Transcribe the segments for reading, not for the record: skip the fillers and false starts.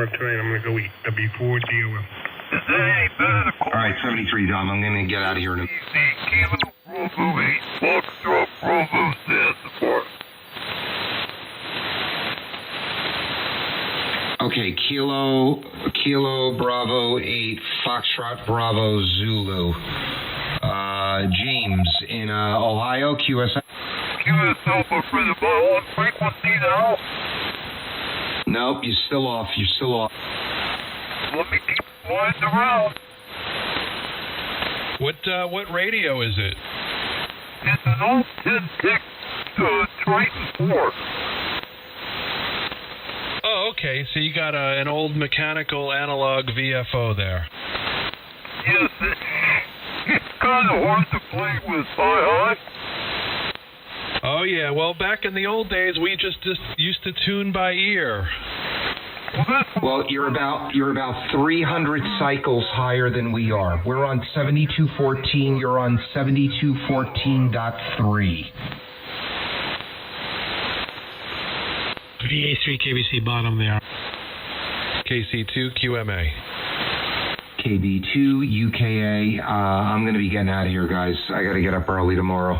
short tonight. I'm going to go eat W4 DOM. Is that any better to call? All right, 73, Dom. I'm going to get out of here in a... Kilo Bravo 8 Foxtrot Bravo says support. Okay, Kilo Bravo 8 Foxtrot Bravo Zulu. James in Ohio, QSL. QSL for the ball on frequency now. Nope, you're still off. Let me keep flying around. What radio is it? It's an old 10-tick Triton 4. Oh, okay. So you got an old mechanical analog VFO there. Yes, it's kind of hard to play with hi-hi. Oh yeah. Well, back in the old days, we just used to tune by ear. Well, you're about 300 cycles higher than we are. We're on 7214. You're on 7214.3. VA3 KBC bottom there. KC2 QMA. KB2 UKA. I'm going to be getting out of here, guys. I got to get up early tomorrow.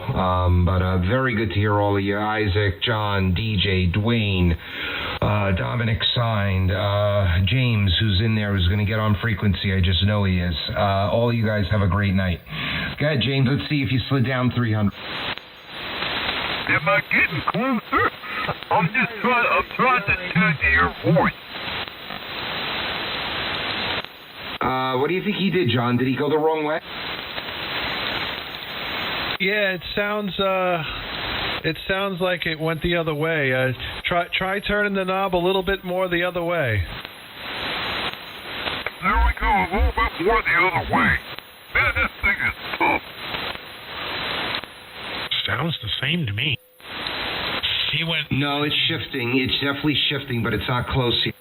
But very good to hear all of you. Isaac, John, DJ, Dwayne, Dominic signed, James, who's in there, who's going to get on frequency. I just know he is. All you guys have a great night. Go ahead, James. Let's see if you slid down 300. Am I getting closer? I'm trying to tune to your voice. What do you think he did, John? Did he go the wrong way? Yeah, it sounds like it went the other way. Try turning the knob a little bit more the other way. There we go, a little bit more the other way. Man, this thing is tough. Sounds the same to me. He went... No, it's shifting. It's definitely shifting, but it's not close yet.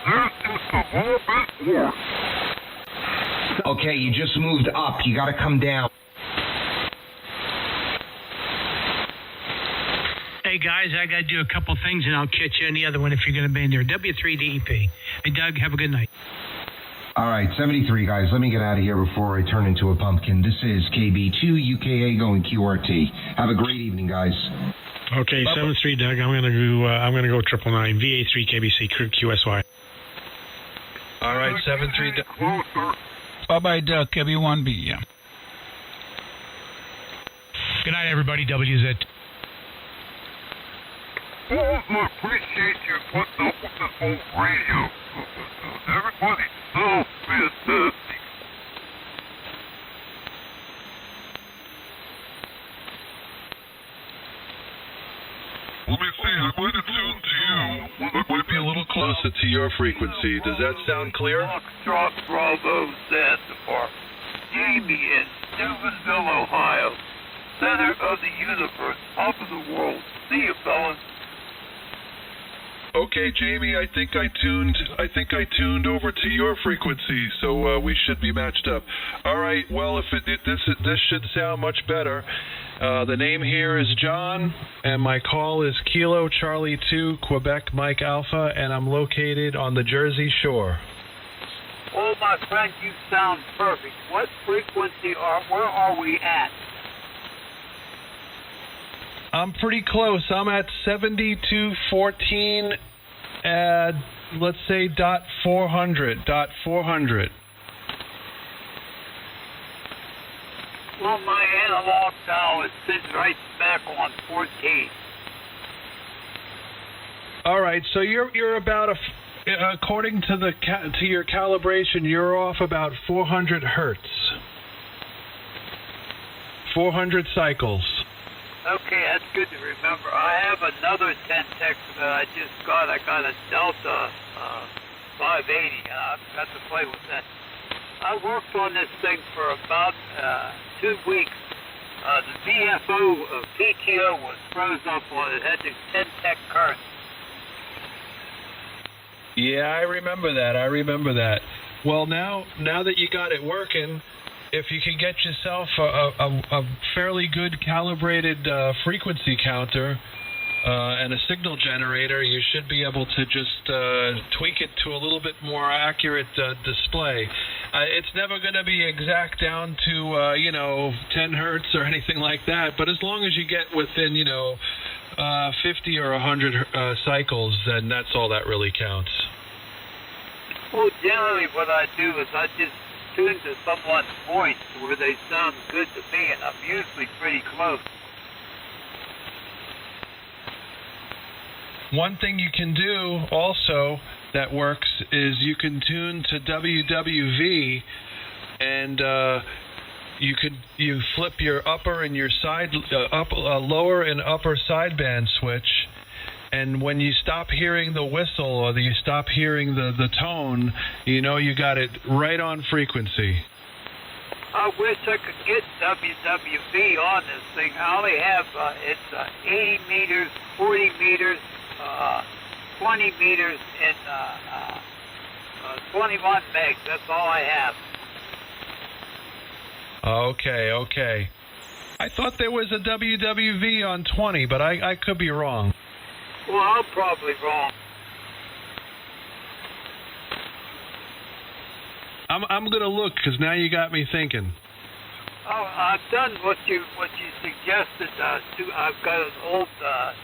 There's just a little bit more. Okay, you just moved up. You got to come down. Hey, guys, I got to do a couple things, and I'll catch you on the other one if you're going to be in there. W3 DEP. Hey, Doug, have a good night. All right, 73, guys. Let me get out of here before I turn into a pumpkin. This is KB2 UKA going QRT. Have a great evening, guys. Okay, 73, Doug. I'm gonna go 999 VA3 KBC QSY. All right, 73. Bye-bye, Doug. W1B, yeah. Good night, everybody. WZ. I appreciate you putting up with this whole radio. Everybody's so fantastic. Let me see, I might have tuned to you. It might be a little closer to your frequency. Does that sound clear? Foxtrot Bravo Zanzibar. Jamie in Steubenville, Ohio. Center of the universe, top of the world. See you, fellas. Okay, Jamie, I think I tuned over to your frequency, so we should be matched up. All right, well, if this should sound much better. The name here is John, and my call is Kilo Charlie 2 Quebec Mike Alpha, and I'm located on the Jersey Shore. Oh, my friend, you sound perfect. What frequency where are we at? I'm pretty close. I'm at 7214, let's say .400. Well, my analog now is sitting right back on 14. All right, so you're about according to to your calibration, you're off about 400 hertz. 400 cycles. Okay, that's good to remember. I have another 10-tech that I just got. I got a Delta 580, and I've got to play with that. I worked on this thing for about 2 weeks. The VFO of PTO was froze up on it. It had the 10-tech current. Yeah, I remember that. Well, now that you got it working, if you can get yourself a fairly good calibrated frequency counter, and a signal generator, you should be able to just tweak it to a little bit more accurate display. It's never going to be exact down to 10 hertz or anything like that, but as long as you get within 50 or 100 cycles, then that's all that really counts. Well, generally what I do is I just tune to someone's voice where they sound good to me, and I'm usually pretty close. One thing you can do also that works is you can tune to WWV, and you flip your upper and your lower and upper sideband switch, and when you stop hearing the whistle or you stop hearing the tone, you got it right on frequency. I wish I could get WWV on this thing. I only have it's 80 meters, 40 meters, 20 meters, and 21 megs. That's all I have. Okay. I thought there was a WWV on 20, but I could be wrong. Well, I'm probably wrong. I'm gonna look, because now you got me thinking. Oh, I've done what you suggested. I've got an old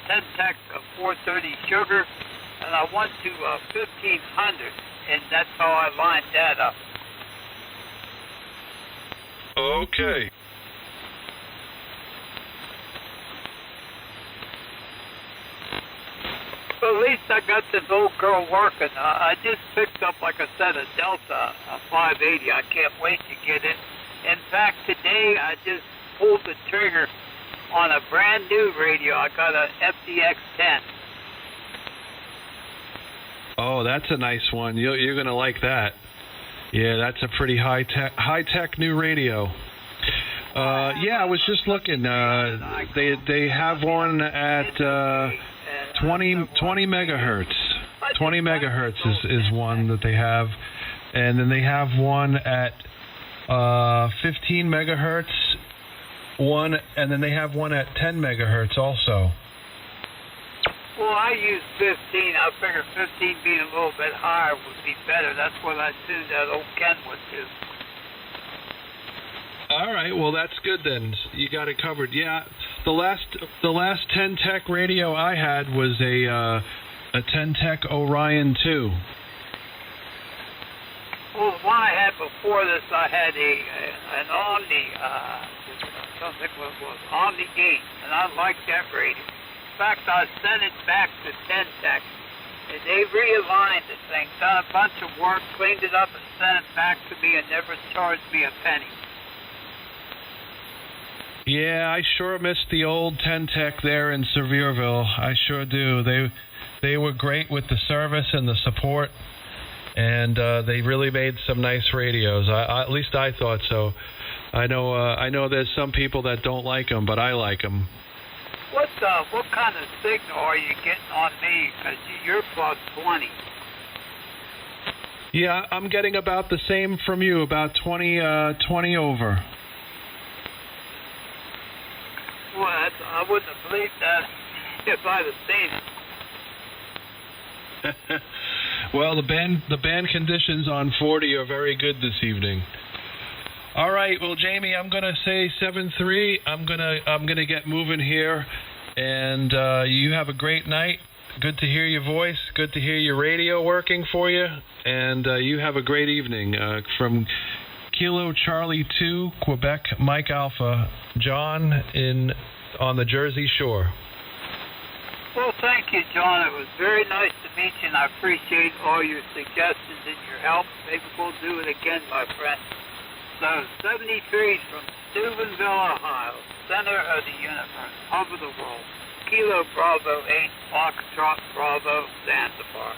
10-tech 430 sugar, and I went to 1500, and that's how I lined that up. Okay. But at least I got this old girl working. I just picked up, like I said, a Delta 580. I can't wait to get it. In fact, today I just pulled the trigger on a brand new radio. I got a FDX10. Oh, that's a nice one. You're going to like that. Yeah, that's a pretty high-tech new radio. I was just looking. They have one at 20 megahertz. 20 megahertz is one that they have, and then they have one at 15 megahertz. And then they have one at 10 megahertz also. Well, I use 15. I figure 15 being a little bit higher would be better. That's what I tuned that old Kenwood to. All right, well that's good then. You got it covered. Yeah, the last 10-tech radio I had was a 10-tech Orion 2. Well, the one I had before this, I had an Omni, something was Omni 8, and I liked that radio. In fact, I sent it back to 10-tech, and they realigned the thing, done a bunch of work, cleaned it up, and sent it back to me, and never charged me a penny. Yeah, I sure miss the old 10-tech there in Sevierville. I sure do. They were great with the service and the support, and they really made some nice radios. At least I thought so. I know there's some people that don't like them, but I like them. What kind of signal are you getting on me? Because you're plus 20. Yeah, I'm getting about the same from you, about 20 over. Well, I wouldn't have believed that if I'd have seen it. Well, the band conditions on 40 are very good this evening. All right, well, Jamie, I'm gonna say 7-3. I'm gonna get moving here, and you have a great night. Good to hear your voice. Good to hear your radio working for you, and you have a great evening. From Kilo Charlie 2, Quebec, Mike Alpha, John on the Jersey Shore. Well, thank you, John. It was very nice to meet you, and I appreciate all your suggestions and your help. Maybe we'll do it again, my friend. So, 73 from Steubenville, Ohio, center of the universe, hub of the world. Kilo Bravo 8, Foxtrot Bravo, Zanzibar.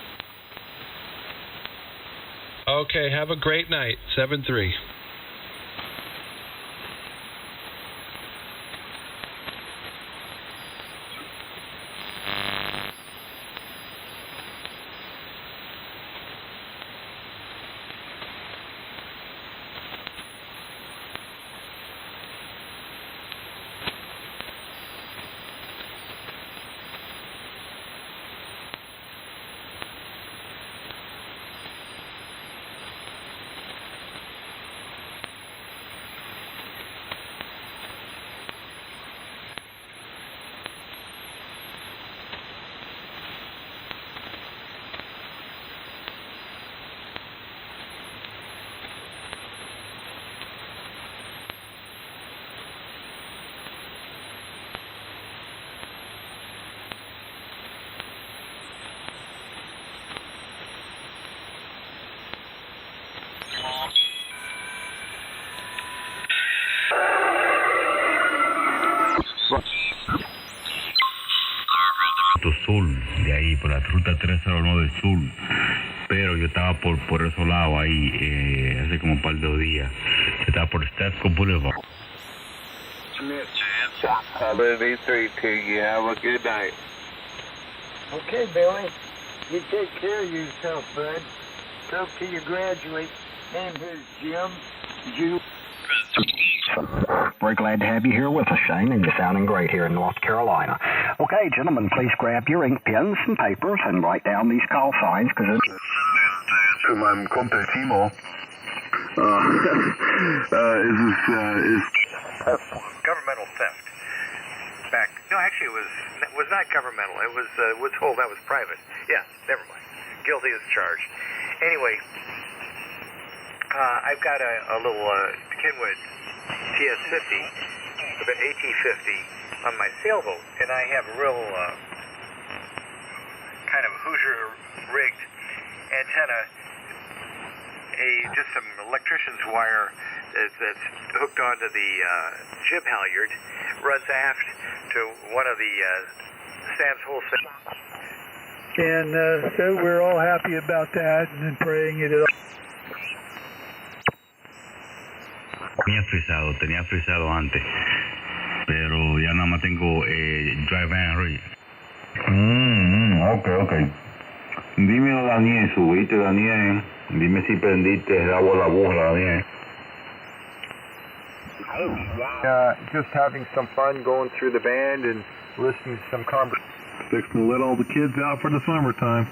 Okay, have a great night. 7-3. Auto Sur, de ahí, por la ruta 309 Sur. Pero yo estaba por esos lados ahí hace como un par de días. Yo estaba por Stefco Boulevard. You have a good night. Okay, Billy. You take care of yourself, bud. Hope till you graduate. Name is Jim. We're glad to have you here with us, Shane, and you're sounding great here in North Carolina. Okay, gentlemen, please grab your ink pens and papers and write down these call signs, because it's... To meinem Kumpel Timo. Governmental theft. No, actually, it was not governmental. It was Woods Hole. That was private. Yeah, never mind. Guilty as charged. Anyway, I've got a little Kenwood TS50, an AT50 on my sailboat, and I have a real kind of Hoosier rigged antenna, just some electrician's wire that's hooked onto the jib halyard, runs aft to one of the Sam's wholesale. And so we're all happy about that and praying it all. Tenía frisado antes, pero ya nada más tengo drive and read. Ok. Dímelo, Daniel, subiste, Daniel. Dime si prendiste la bujla, Daniel. Just having some fun going through the band and listening to some conversation. Fixing to let all the kids out for the summertime.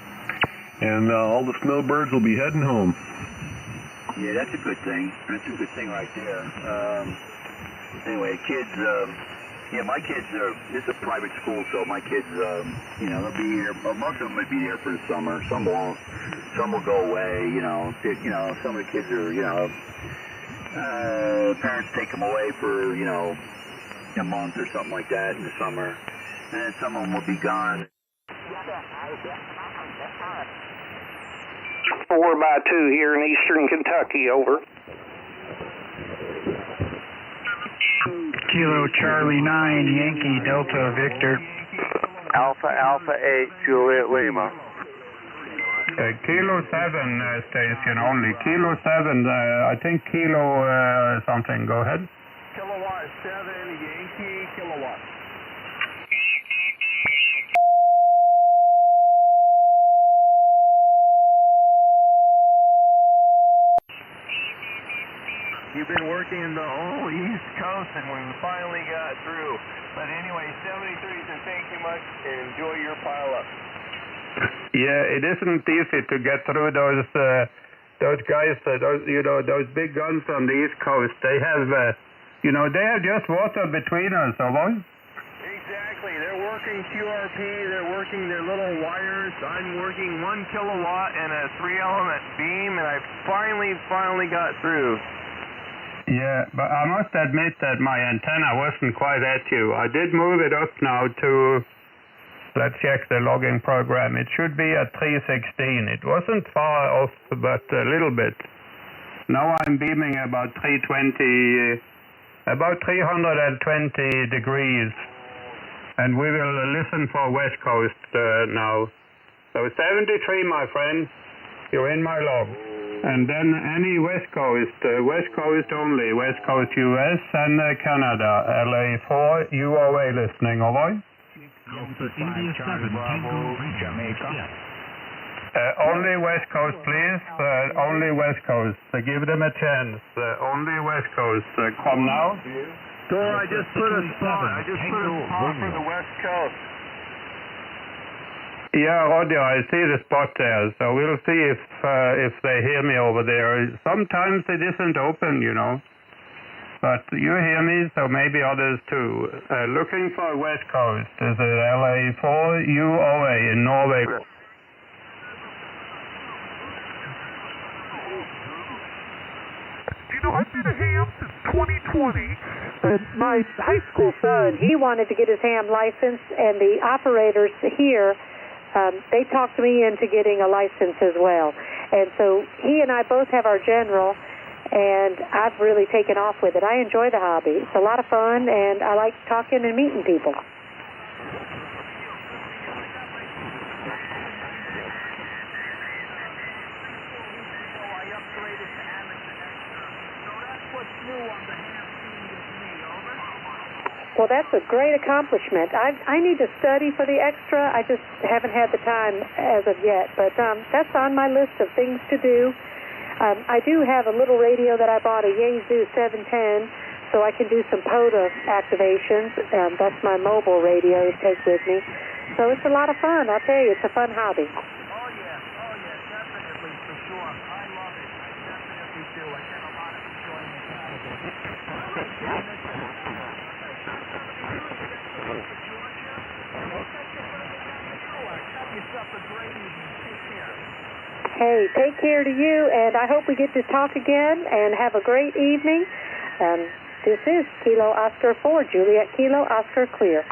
And all the snowbirds will be heading home. Yeah, that's a good thing. That's a good thing right there. Anyway, kids, my kids it's a private school, so my kids, they'll be here. Most of them will be here for the summer. Some won't. Some will go away. Some of the kids are, parents take them away for, a month or something like that in the summer. And some of them will be gone. 4x2 here in eastern Kentucky, over. Kilo Charlie 9, Yankee Delta Victor. Alpha 8, Juliet Lima. Kilo 7 station only. Kilo 7, I think Kilo something. Go ahead. Kilowatt 7, Yankee, kilowatt. You've been working the whole East Coast, and we finally got through. But anyway, 73s, and thank you much, and enjoy your pile-up. Yeah, it isn't easy to get through those guys, those big guns on the East Coast. They have, they have just water between us, alright? Exactly. They're working QRP. They're working their little wires. I'm working 1 kilowatt and a 3-element beam, and I finally got through. Yeah, but I must admit that my antenna wasn't quite at you. I did move it up now to, let's check the logging program. It should be at 316. It wasn't far off, but a little bit. Now I'm beaming about 320, about 320 degrees. And we will listen for West Coast now. So 73, my friend, you're in my log. And then any West Coast only, West Coast US and Canada, LA4, UOA listening, alright? India 7, Tango Jamaica. Only West Coast, please. Only West Coast. Give them a chance. Only West Coast. Come now. Thor, I just put a spot for the West Coast. Yeah, Roger, I see the spot there, so we'll see if they hear me over there. Sometimes it isn't open, but you hear me, so maybe others too. Looking for West Coast. Is it LA4 UOA in Norway? I've been a ham since 2020. My high school son, he wanted to get his ham license, and the operators here, they talked me into getting a license as well. And so he and I both have our general, and I've really taken off with it. I enjoy the hobby. It's a lot of fun, and I like talking and meeting people. Well, that's a great accomplishment. I need to study for the extra. I just haven't had the time as of yet. But that's on my list of things to do. I do have a little radio that I bought, a Yaesu 710, so I can do some POTA activations. That's my mobile radio to take with me. So it's a lot of fun. I'll tell you, it's a fun hobby. Definitely, for sure. I love it. I definitely do. I get a lot of enjoyment out of it. Hey, take care to you, and I hope we get to talk again, and have a great evening. This is Kilo Oscar 4, Juliet Kilo Oscar Clear.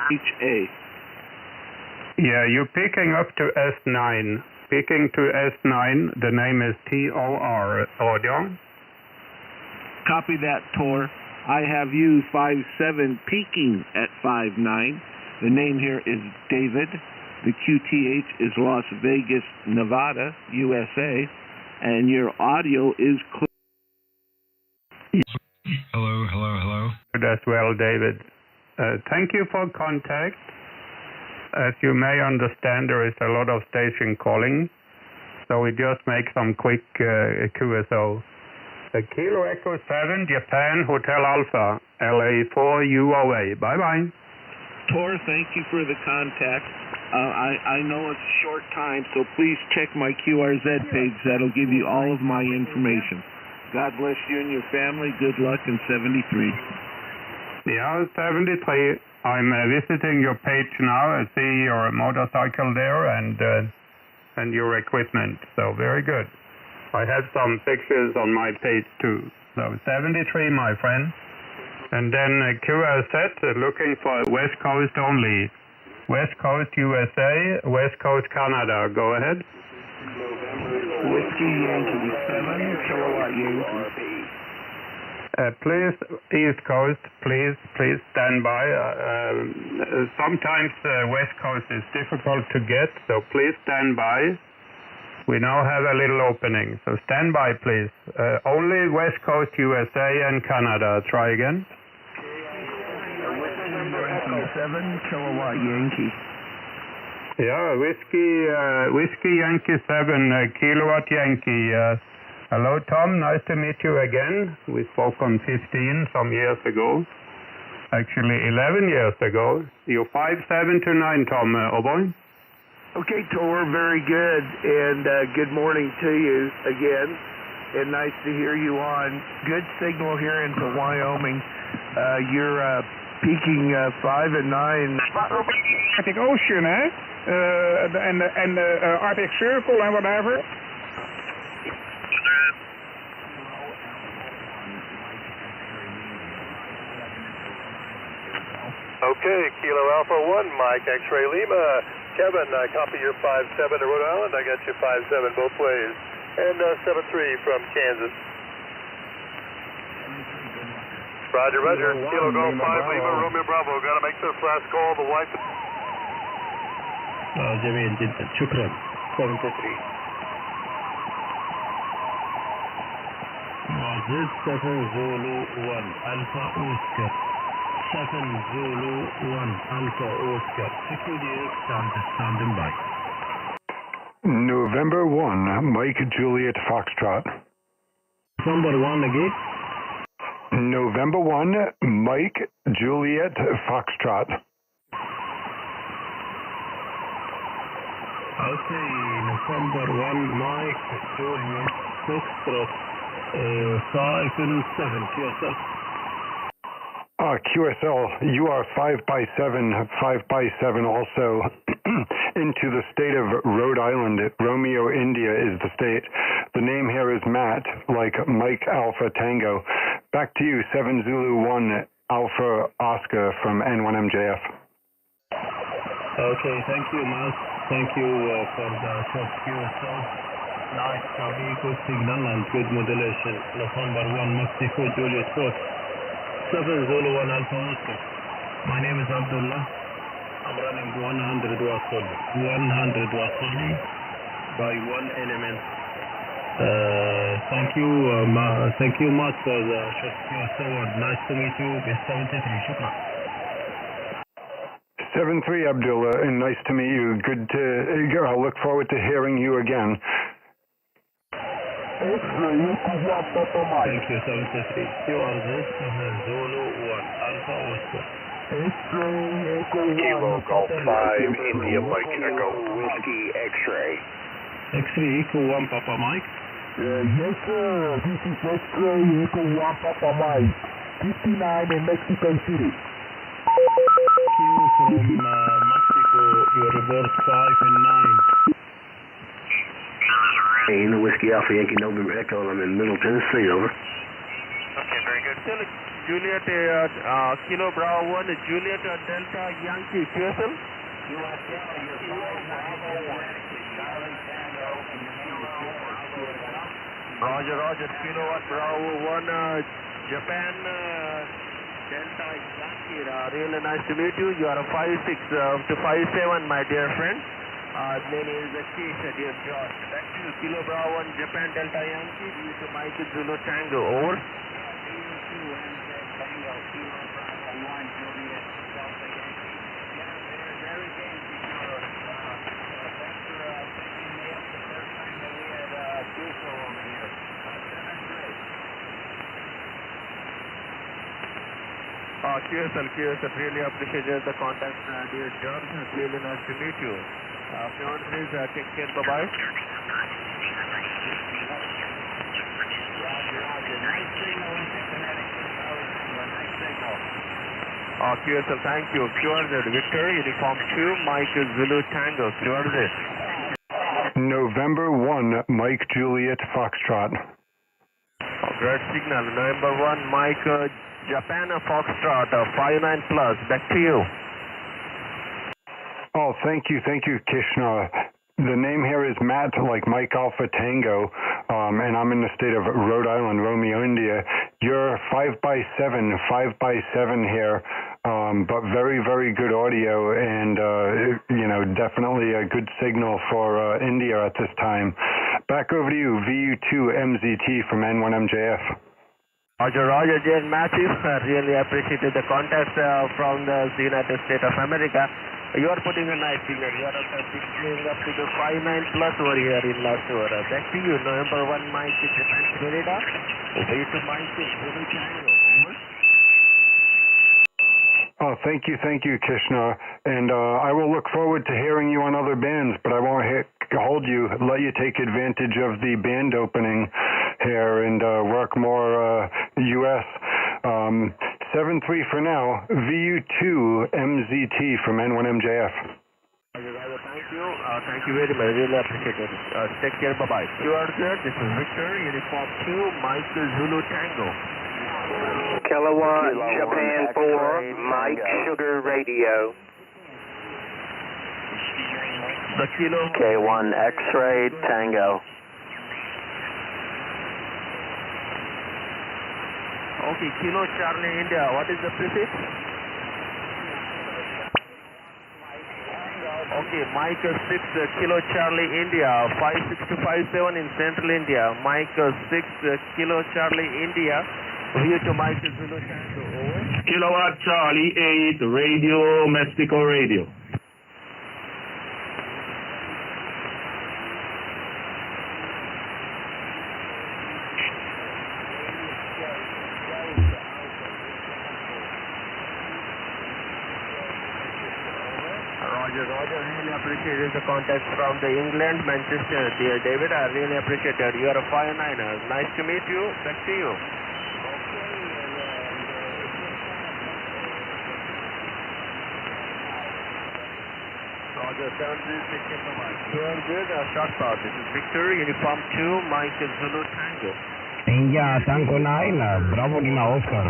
HA. Yeah, you're picking up to S9. Picking to S9, the name is TOR. Audio? Copy that, Tor. I have you 57 peaking at 59. The name here is David. The QTH is Las Vegas, Nevada, USA. And your audio is clear. Hello. Good as well, David. Thank you for contact. As you may understand, there is a lot of station calling, so we just make some quick QSO. Kilo Echo 7, Japan, Hotel Alpha, LA 4, UOA. Bye-bye. Tor, thank you for the contact. I know it's a short time, so please check my QRZ page. That'll give you all of my information. God bless you and your family. Good luck in 73. Yeah, 73. I'm visiting your page now. I see your motorcycle there and your equipment. So very good. I have some pictures on my page too. So 73, my friend. And then QRZ looking for West Coast only. West Coast USA, West Coast Canada. Go ahead. Whiskey Yankee 7, Kilowatt Yankee. Please, East Coast, please stand by. Sometimes West Coast is difficult to get, so please stand by. We now have a little opening, so stand by, please. Only West Coast USA and Canada. Try again. 7 Kilowatt Yankee. Yeah, Whiskey Yankee 7 Kilowatt Yankee. Hello, Tom. Nice to meet you again. We spoke on 15 some years ago. Actually, 11 years ago. You're 5'7" to 9, Tom. Boy. Okay, Tor, very good. And good morning to you again. And nice to hear you on. Good signal here into Wyoming. You're peaking 5 and 9. Arctic Ocean, and Arctic Circle and whatever. Okay, Kilo Alpha 1, Mike X-Ray Lima. Kevin, I copy your 57 to Rhode Island. I got you 57 both ways. And 73 from Kansas. Roger. Kilo Golf 5 Lima, Romeo Bravo. Got to make this last call. The wife. جميل جدا. شكرا. 73. This 7 Zulu 1 Alpha Oscar. 7 Zulu 1 Alpha Oscar. Security standing by. November 1, Mike Juliet Foxtrot. Number 1 again. November 1, Mike Juliet Foxtrot. Okay, November 1, Mike Juliet Foxtrot, 5-7, QSL. QSL, you are 5x7 also into the state of Rhode Island. Romeo, India is the state. The name here is Matt, like Mike Alpha Tango. Back to you, 7 Zulu 1 Alpha Oscar from N1MJF. Okay, thank you, Matt. Thank you for the short QSL. Nice copy, good signal and good modulation. November 1 Mexico Juliet Fox. 7 Zulu 1 Alpha Oscar. My name is Abdullah. I'm running 100 watts only. 100 watts only by one element. Thank you much for the short QSL. Nice to meet you. Base 73. Shukran. 7-3 Abdullah, and nice to meet you. Good to. I'll look forward to hearing you again. Thank you, 73. You are this, Zulu 1, Alpha Oscar. Kilo Golf 5, India Mike Echo, Whiskey X-Ray. X-Ray Echo 1 Papa Mike. Yes sir, this is X-Ray Echo 1 Papa Mike, 59 in Mexico City. Q from Mexico, your report 5 and 9. Hey, in the Whiskey Alpha Yankee November Echo, I'm in Middle Tennessee, over. Okay, very good. Juliet, Kilo Bravo 1, Juliet Delta Yankee, QSL? Roger, Kilo Bravo 1, Japan Delta Yankee, really nice to meet you. You are a 5-6 to 5-7, my dear friend. Name is Keith, dear George. Back to you, Kilo Bravo 1, Japan Delta Yankee, due to Mike Zulu Tango, over. QSL, really appreciate the contact, dear George. Really nice to meet you. Beyond please, take care, bye-bye. QSL, thank you. QRZ, Victor, Uniform 2, Mike Zulu Tango, QRZ. November 1, Mike Juliet Foxtrot. Great signal. November 1, Mike Japan Foxtrot, 59 plus. Back to you. Oh, thank you, Kishna. The name here is Matt, like Mike Alpha Tango, and I'm in the state of Rhode Island, Romeo, India. You're 5x7 here, but very, very good audio, and definitely a good signal for India at this time. Back over to you, VU2 MZT from N1MJF. Roger, Jane Matthew. Really appreciated the contact from the United States of America. You are putting a nice signal. You are going up to the 59 plus over here in last hour. Back to you, November 1, Mike Japan Florida. Over to Mike Zulu Tango. Oh, thank you, Kishna. And I will look forward to hearing you on other bands, but I won't hold you, let you take advantage of the band opening here and work more U.S. 7-3 for now. VU2 MZT from N1MJF. Thank you very much. Really appreciate it. Take care. Bye-bye. QRZ, this is Victor, Uniform 2, Mike Zulu Tango. Kilowatt, Japan 4, Mike Sugar Radio. The Kilo. K1 X-Ray Tango. Okay, Kilo Charlie India. What is the prefix? Okay, Mike 6 Kilo Charlie India, 56 to 57 in Central India. Mike 6 Kilo Charlie India. View to Mike Zulu Tango. Over. Kilowatt Charlie 8 Radio Mexico Radio. Roger, really appreciate the contact from the England, Manchester. Dear David, I really appreciate that. You are a 5-9er. Nice to meet you. Back to you. Roger, 736 Doing good. Shot cloud. This is Victor, Uniform 2, Mike Zulu Tango. India, Tango 9, Bravo Lima Oscar.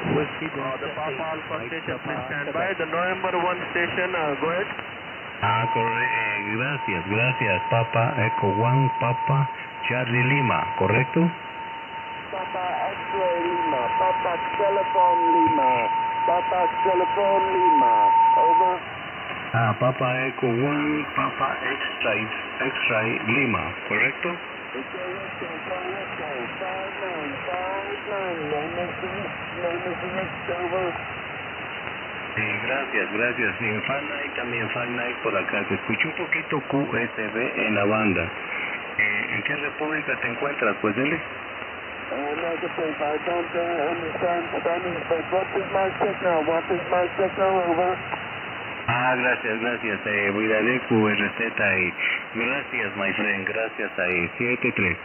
Whiskey, the Papa Alpha station, please stand by. The November 1 station, go ahead. Gracias, Papa Echo 1, Papa Charlie Lima, ¿correcto? Papa X-ray Lima, Papa Telephone Lima, Papa Telephone Lima, over. Papa Echo 1, Papa X-ray Lima, ¿correcto? Gracias. Bien, Fan Night, también Fan Night por acá. Te escucho un poquito QSB en la banda. ¿En qué república te encuentras? Pues dile. No, the place, I don't understand Spanish, but what is my signal? What is my signal, over? Gracias. Voy a darle QRZ ahí. Gracias, my friend. Gracias ahí. 73.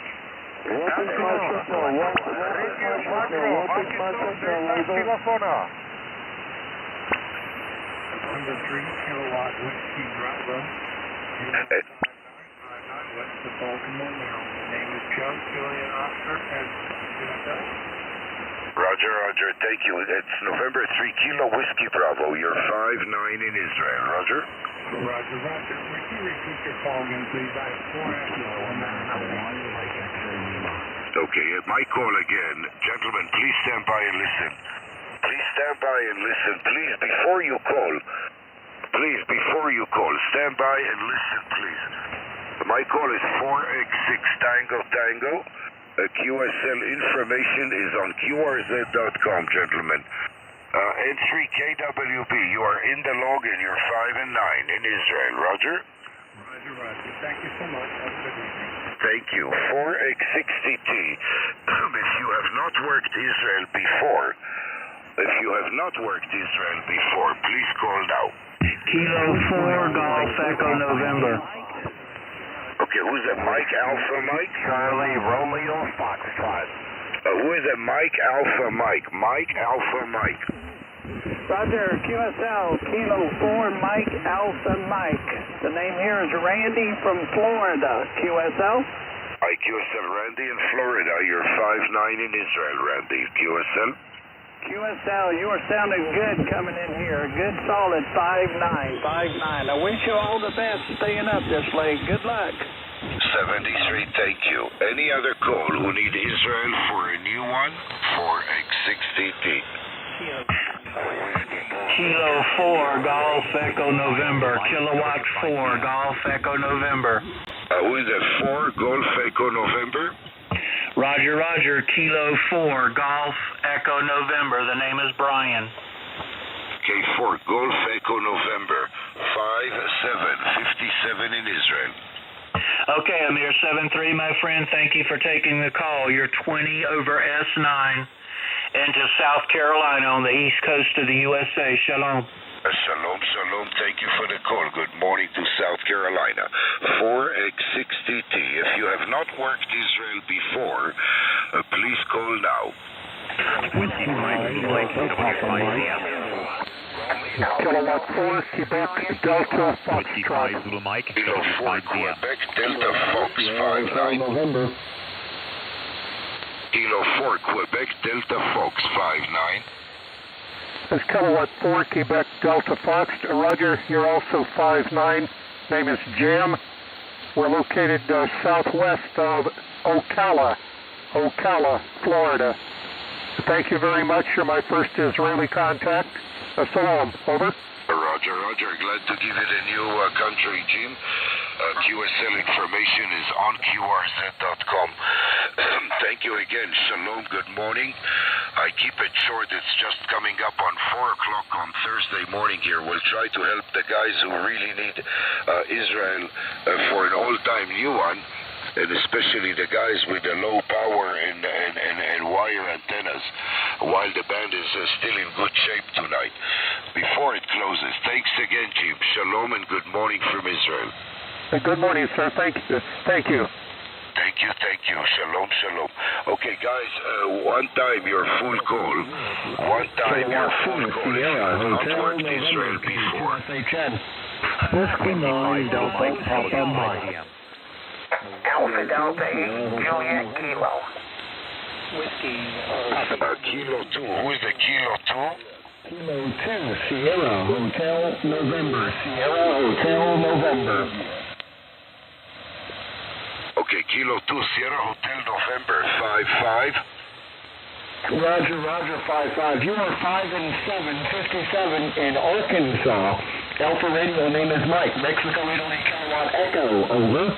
What is my signal? What is my signal, over? Number 3 kilowatt Whiskey Bravo. West of Baltimore, Maryland. The name is Joe Julian Oscar and Roger, thank you. It's November 3 Kilo Whiskey Bravo. You're 5-9 in Israel. Roger? Roger. Would you repeat your call again, please? I have 4 Kilo on that. Okay, my call again. Gentlemen, please stand by and listen. Please, before you call, stand by and listen, please. My call is 4X6 Tango. QSL information is on QRZ.com, gentlemen. N3KWB, you are in the login. You're 5-9 in Israel. Roger? Roger. Thank you so much. Have a good evening. Thank you. 4X60T. If you have not worked Israel before, please call now. Kilo 4 Golf Echo November. Okay, who's that? Mike Alpha Mike? Charlie Romeo Foxtrot. Who is that? Mike Alpha Mike. Mike Alpha Mike. Roger, QSL, Kilo 4 Mike Alpha Mike. The name here is Randy from Florida. QSL? Hi, QSL Randy in Florida. You're 5-9 in Israel, Randy. QSL? QSL, you are sounding good coming in here. Good solid 5-9. I wish you all the best staying up this late. Good luck. 73, thank you. Any other call who need Israel for a new one? 4X60T. Kilo 4 Golf Echo November. Kilowatt 4 Golf Echo November. Who is that? 4 Golf Echo November? Roger. Kilo 4 Golf Echo November. The name is Brian. K4 Golf Echo November. 57 in Israel. Okay, Amir 73, my friend. Thank you for taking the call. You're 20 over S9 into South Carolina on the east coast of the USA. Shalom. Shalom. Thank you for the call. Good morning to South Carolina. 4X60T. If you have not worked Israel before, please call now. Whiskey Mike, Kilowatt 4, Quebec, Delta, Foxtrot. Kilo 4, Quebec, Delta, Fox, 5-9. November. Kilo 4, Quebec, Delta, Fox, 5-9. This is Kilowatt 4, Quebec, Delta, Fox. Roger, you're also 5-9. Name is Jim. We're located southwest of Ocala, Florida. Thank you very much. You're my first Israeli contact. Salam. Over. Roger. Glad to give it a new country, Jim. QSL information is on QRZ.com. Thank you again. Shalom. Good morning. I keep it short. It's just coming up on 4 o'clock on Thursday morning here. We'll try to help the guys who really need Israel for an all-time new one, and especially the guys with the low power and wire antennas while the band is still in good shape tonight before it closes. Thanks again, Jim. Shalom and good morning from Israel. Good morning, sir. Thank you. Thank you. Shalom, shalom. Okay, guys, one time your full call. One time your full call. If you have not worked Israel before. Whiskey 9 Delta Papa Mike. Alpha Delta 8 Juliet Kilo. Whiskey. Kilo 2. Who is the Kilo 2? Kilo 2 Sierra Hotel November. Sierra Hotel November. Okay, Kilo 2 Sierra Hotel November 5-5. Roger, 5-5. You are 5 and 7, 57 in Arkansas. Alpha Radio, name is Mike. Mexico, Italy, Kilowatt Echo. Over.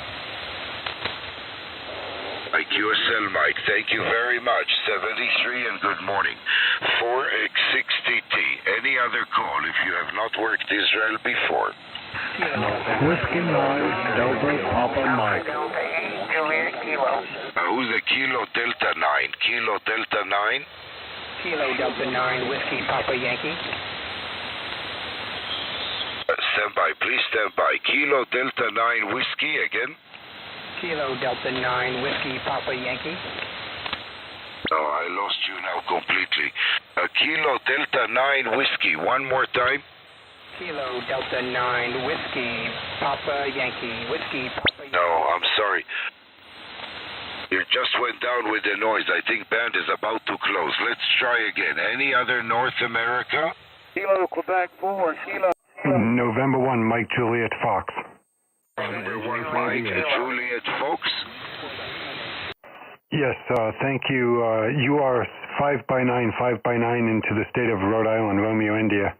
QSL Mike, thank you very much. 73 and good morning. 4X60T. Any other call if you have not worked Israel before? Whiskey 9 Delta Papa Mike. Who's the Kilo Delta 9? Kilo Delta 9? Kilo Delta 9 Whiskey Papa Yankee. Stand by, please stand by. Kilo Delta 9 Whiskey again? Kilo Delta 9 Whiskey Papa Yankee. Oh, I lost you now completely. Kilo Delta 9 Whiskey, one more time. Kilo Delta 9 Whiskey Papa Yankee. Whiskey Papa Yankee. No, I'm sorry. You just went down with the noise. I think band is about to close. Let's try again. Any other North America? Kilo Quebec 4, Kilo. November 1, Mike Juliet Fox. November 1, Mike Juliet Fox. Yes, thank you. You are 5x9 into the state of Rhode Island, Romeo, India.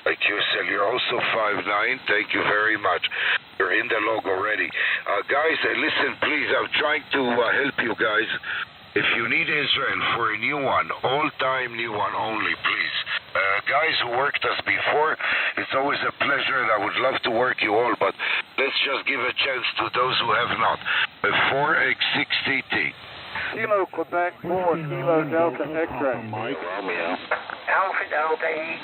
Like you said, you're also 5'9". Thank you very much. You're in the log already. Guys, listen, please. I'm trying to help you guys. If you need Israel for a new one, all-time new one only, please. Guys who worked us before, it's always a pleasure, and I would love to work you all, but let's just give a chance to those who have not. 4X60T. Kilo Quebec 4, Kilo Delta X-ray. Mike Romeo. Alpha Delta 8.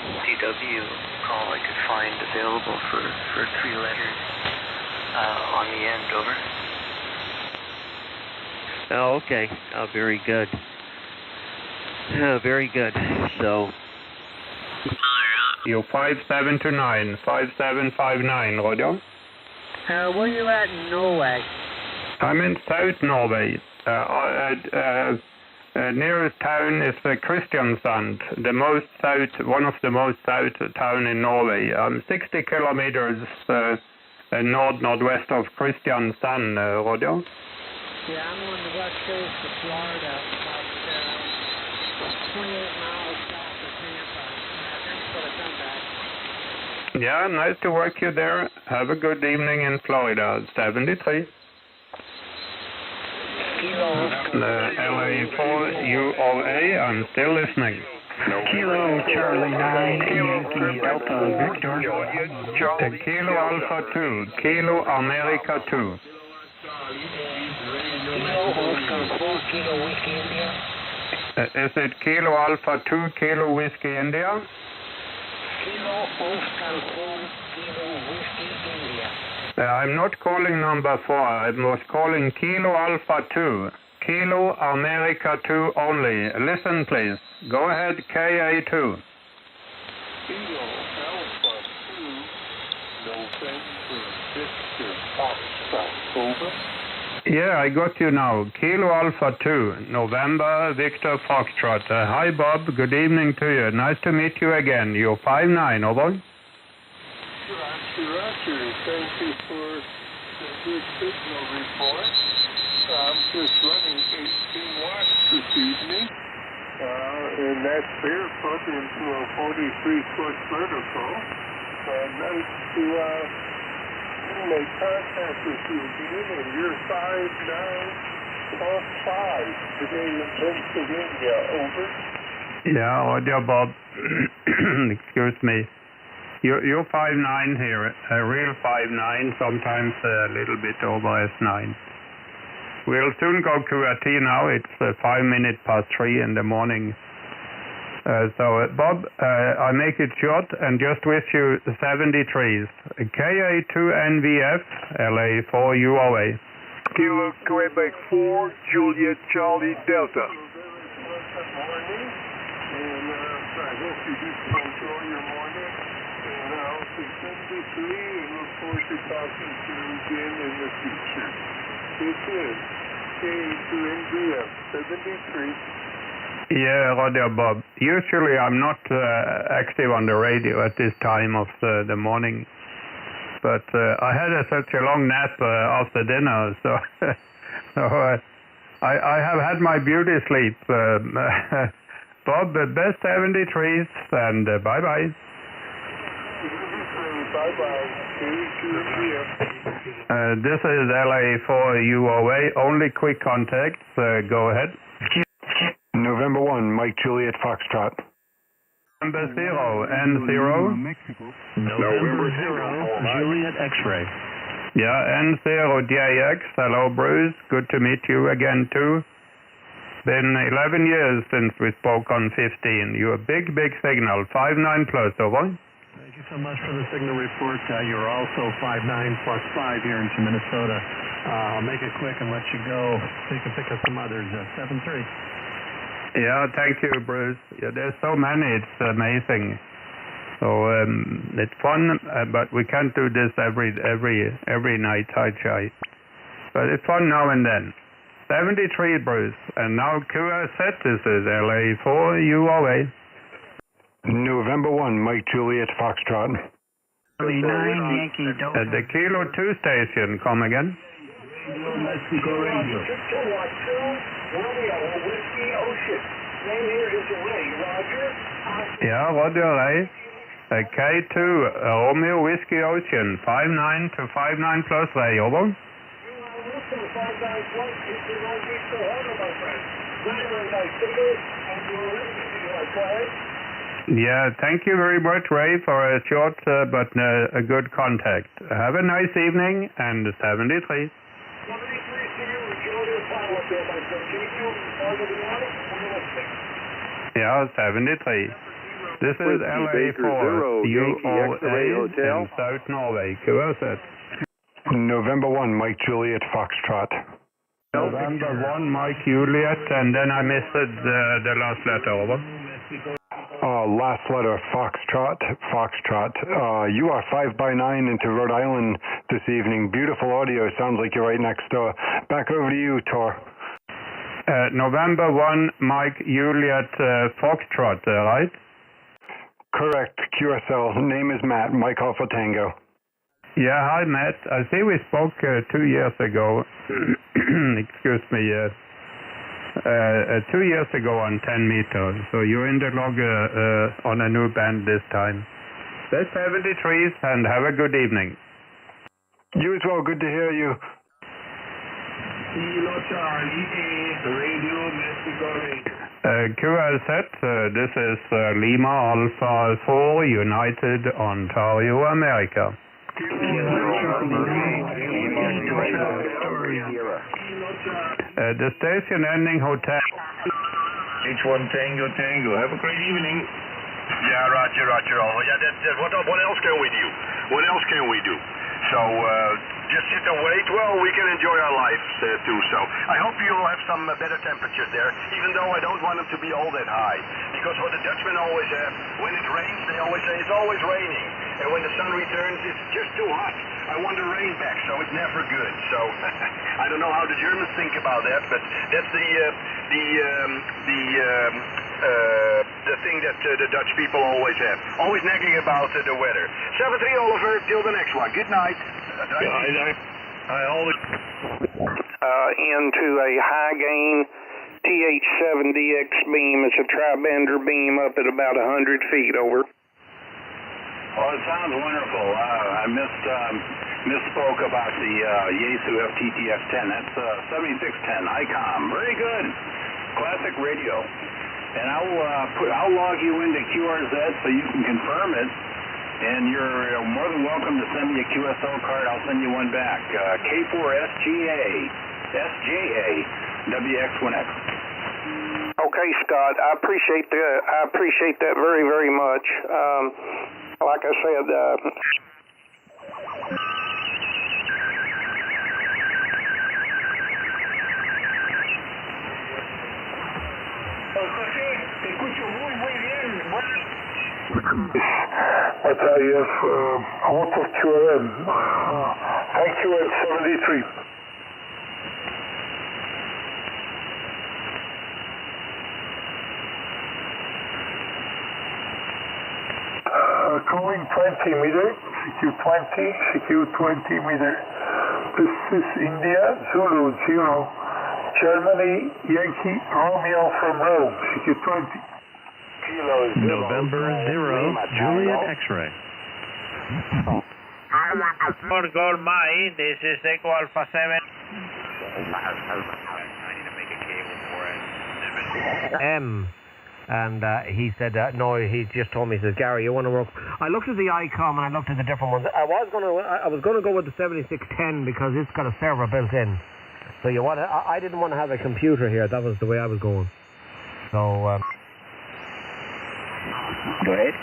DW call I could find available for 3 letters on the end, over. Oh, okay. Oh, very good. Very good. So. You 5729, 5759, Roger. Where you at in Norway? I'm in South Norway. Nearest town is Kristiansand, one of the most south town in Norway. 60 kilometers northwest of Kristiansand, Roger. Yeah, I'm on the west coast of Florida, about 28 miles south of Tampa. Thanks for the comeback. Yeah, nice to work you there. Have a good evening in Florida. 73. LA4UOA, I'm still listening. Kilo Charlie 9 Yankee Delta Victor. Kilo Alpha 2, Kilo America 2. Kilo Whiskey India. Is it Kilo Alpha 2, Kilo Whiskey India? Kilo Oscar 4, Kilo Whiskey India. I'm not calling number 4, I was calling Kilo Alpha 2, Kilo America 2 only. Listen please. Go ahead, KA2. Kilo Alpha 2, November Victor Foxtrot, over. Yeah, I got you now. Kilo Alpha 2, November Victor Foxtrot. Hi Bob, good evening to you. Nice to meet you again. You're 5'9", over. Roger. Thank you for the good signal report. I'm just running 18 watts this evening, and that's barefoot into a 43-foot vertical. Nice to make contact with you again, and you're 5'9", today in Pennsylvania, over. Yeah, Roger, Bob. Excuse me. You're 5'9" here, a real 5'9", sometimes a little bit over S9. We'll soon go QRT now. It's 5 minutes past 3 in the morning. Bob, I make it short and just wish you 73s. KA2NVF, LA4 UOA. Kilo Quebec 4, Juliet Charlie Delta. I hope you do enjoy your morning. And I'll say 73 and look forward to talking to you again in the future. This is KA2NVF 73. Yeah, Roger, Bob. Usually I'm not active on the radio at this time of the morning. But I had such a long nap after dinner, so, I have had my beauty sleep. Bob, best 73s, and bye-bye. Bye-bye. This is LA4 UOA, only quick contacts. Go ahead. November 1, Mike Juliet Foxtrot. Number 0, N0. November 0, Juliet X-ray. Yeah, N0 DX. Hello, Bruce. Good to meet you again, too. Been 11 years since we spoke on 15. You're a big, big signal. 59 plus, over. Thank you so much for the signal report. You're also 59 plus 5 here in Minnesota. I'll make it quick and let you go so you can pick up some others. 7-3. Yeah, thank you, Bruce. Yeah, there's so many. It's amazing. So it's fun, but we can't do this every night, Hi-Fi. But it's fun now and then. 73, Bruce. And now QRZ, this is LA4 UOA. November 1, Mike Juliet Foxtrot. 39 Yankee Delta. The Kilo 2 station, come again. Mexico Radio. Yeah, Roger Ray. K2 Romeo Whiskey Ocean, 59 to 59 plus Ray, over. Yeah, thank you very much, Ray, for a short but a good contact. Have a nice evening, and 73. Yeah, 73. This is LA4 UOA in South Norway. QRZ. November 1, Mike Juliet Foxtrot. November 1, Mike Juliet, and then I missed the last letter, over. Last letter, Foxtrot. You are 5 by 9 into Rhode Island this evening. Beautiful audio. Sounds like you're right next door. Back over to you, Tor. November 1, Mike Juliet Foxtrot, right? Correct. QSL. Name is Matt. Mike Alpha Tango. Yeah, hi, Matt. I see we spoke 2 years ago. Excuse me. 2 years ago on 10 meters. So you're in the log on a new band this time. That's 73s, and have a good evening. You as well. Good to hear you. Kilo Charlie A, Radio Mexico Radio. QRZ, this is Lima Alpha 4, United Ontario, America. The station ending hotel. H1 Tango Tango. Have a great evening. Yeah, Roger. Over. Yeah, what else can we do? What else can we do? So just sit and wait. Well, we can enjoy our lives too. So I hope you'll have some better temperatures there, even though I don't want them to be all that high. Because what the Dutchmen always have, when it rains, they always say it's always raining. And when the sun returns, it's just too hot. I want the rain back, so it's never good. So I don't know how the Germans think about that, but that's the thing that the Dutch people always have. Always nagging about the weather. 7-3, Oliver. Till the next one. Good night. I always into a high gain TH7 DX beam. It's a tri-bender beam up at about 100 feet, over. Well, it sounds wonderful. I misspoke about the Yaesu FTTF-10. That's 7610 ICOM. Very good. Classic radio. And I'll log you into QRZ so you can confirm it. And you're more than welcome to send me a QSL card. I'll send you one back. K4SGA. SJA, WX1X. Okay, Scott, I appreciate that very, very much. Like I said, Batallas, Auto QRM. Thank you at 73. Calling 20 meter, CQ 20 meter. This is India, Zulu 0, Germany, Yankee, Romeo from Rome, CQ 20. November 0, Juliet X-ray. For Gold Mine, this is Echo Alpha 7. I need to make a cable for it. And he said, no, he just told me, he says, Gary, you want to work? I looked at the ICOM and I looked at the different ones. I was going to go with the 7610 because it's got a server built in. So I didn't want to have a computer here. That was the way I was going. So, go ahead.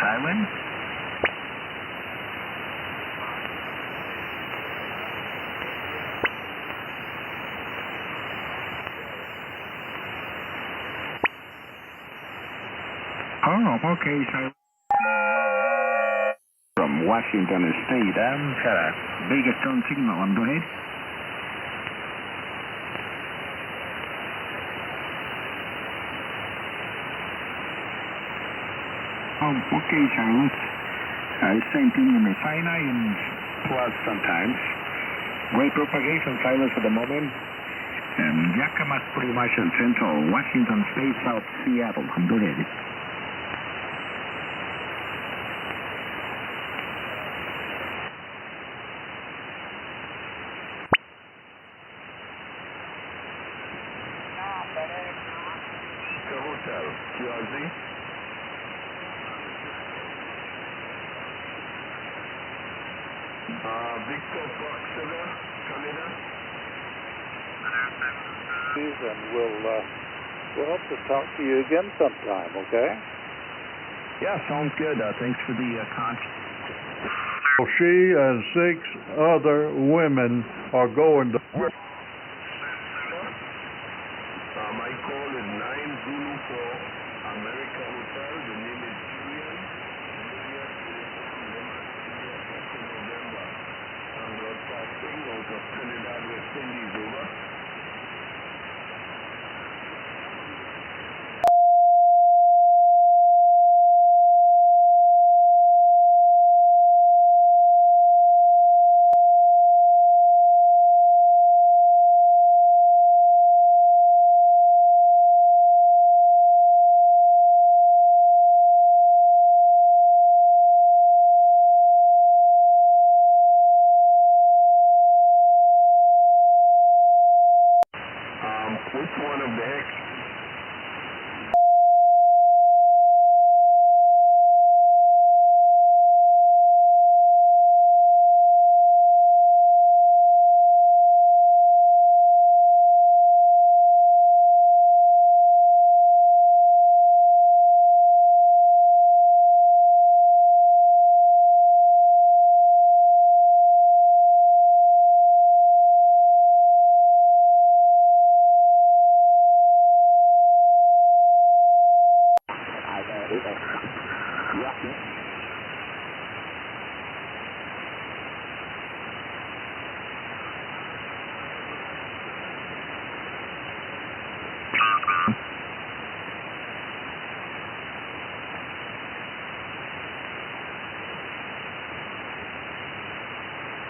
Siren. Oh, okay, Siren. From Washington State, and big strong signal on, go ahead. Okay, Charles. Same thing in the China and plus sometimes. Great propagation, Silas, at the moment. Yakima's pretty much in central Washington State, South Seattle. Go ahead. Hotel, QRZ. Victor Fox 7, Canada. And we'll hope to talk to you again sometime, okay? Yeah, sounds good. Thanks for the contact. She and 6 other women are going to... My call is 9 Zulu 4, America Hotel. The name is Julian. November. I'm broadcasting out of Trinidad, West Indies, over. Which one of the heck?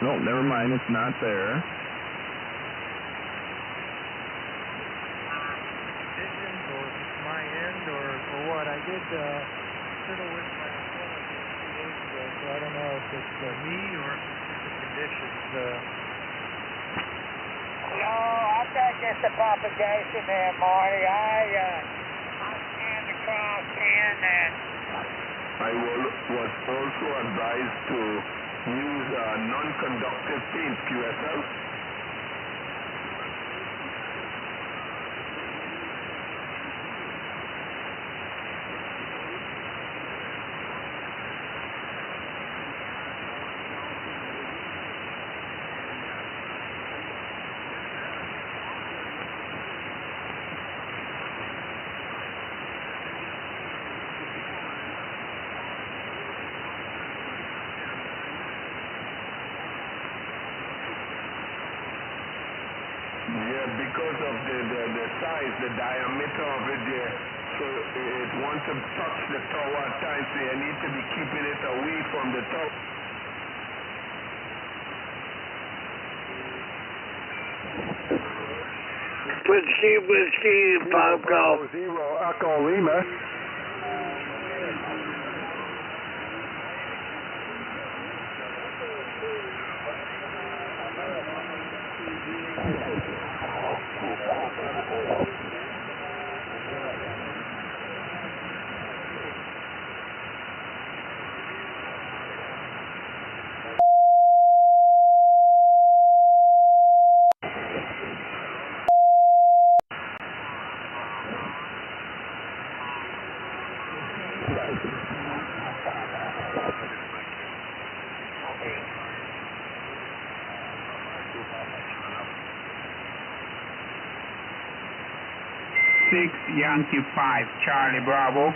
No, never mind, it's not there. My end or what? I did fiddle with my phone 2 days ago, so I don't know if it's me or if it's just the conditions. No, I got just a propagation there, Marty. I scanned across in and was also advised to use non-conductive paint, QSL. Yeah, because of the size, the diameter of it there, so it wants to touch the tower at times, so you need to be keeping it away from the tower. Whiskey, Pop Golf. Zero, Echo Lima. Yankee 5, Charlie Bravo.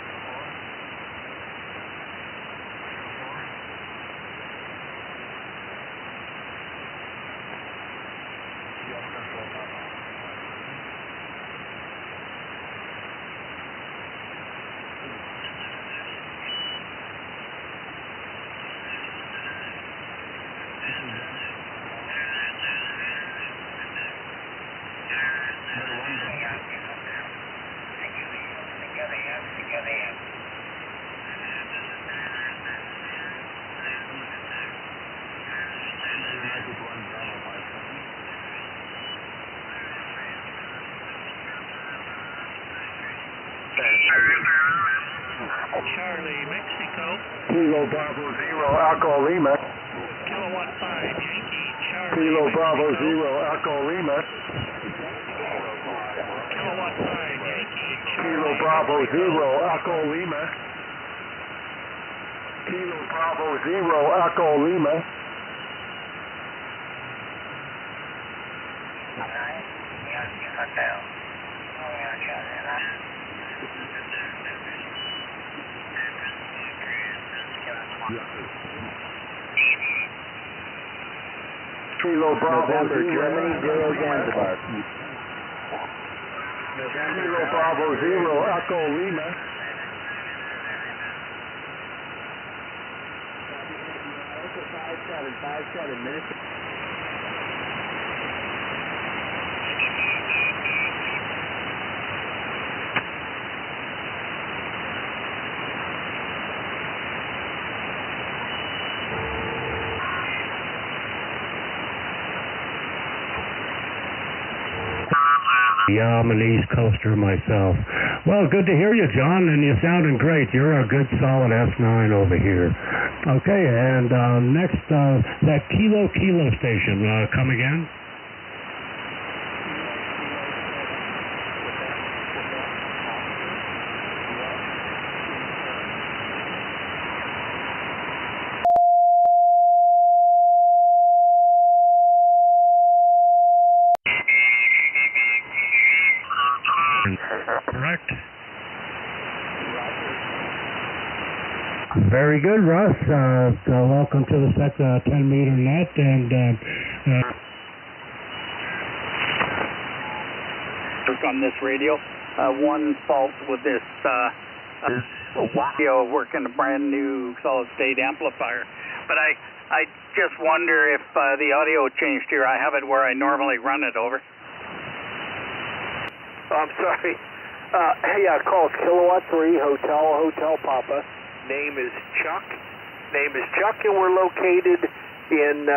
Charlie, Mexico. Kilo Bravo Zero, Echo Lima. Kilowatt 5, Yankee, Charlie, Kilo Mexico. Bravo Zero, Echo Lima. Kilowatt 5, Yankee, Charlie, Kilo Bravo Mexico. Zero, Echo Lima. Kilo Bravo Zero, Echo Lima. Yankee Hotel. Kilo Bravo November, Zero, Germany, Zero, Zanzibar. Kilo Bravo Zero, Echo Lima. Yeah, I'm an East Coaster myself. Well, good to hear you, John, and you're sounding great. You're a good, solid S9 over here. Okay, and next, that Kilo station, come again? Correct. Very good, Russ. Welcome to the 10-meter net, and on this radio. One fault with this audio working a brand new solid-state amplifier, but I just wonder if the audio changed here. I have it where I normally run it over. I'm sorry. Hey, call Kilowatt 3, Hotel Papa. Name is Chuck. And we're located in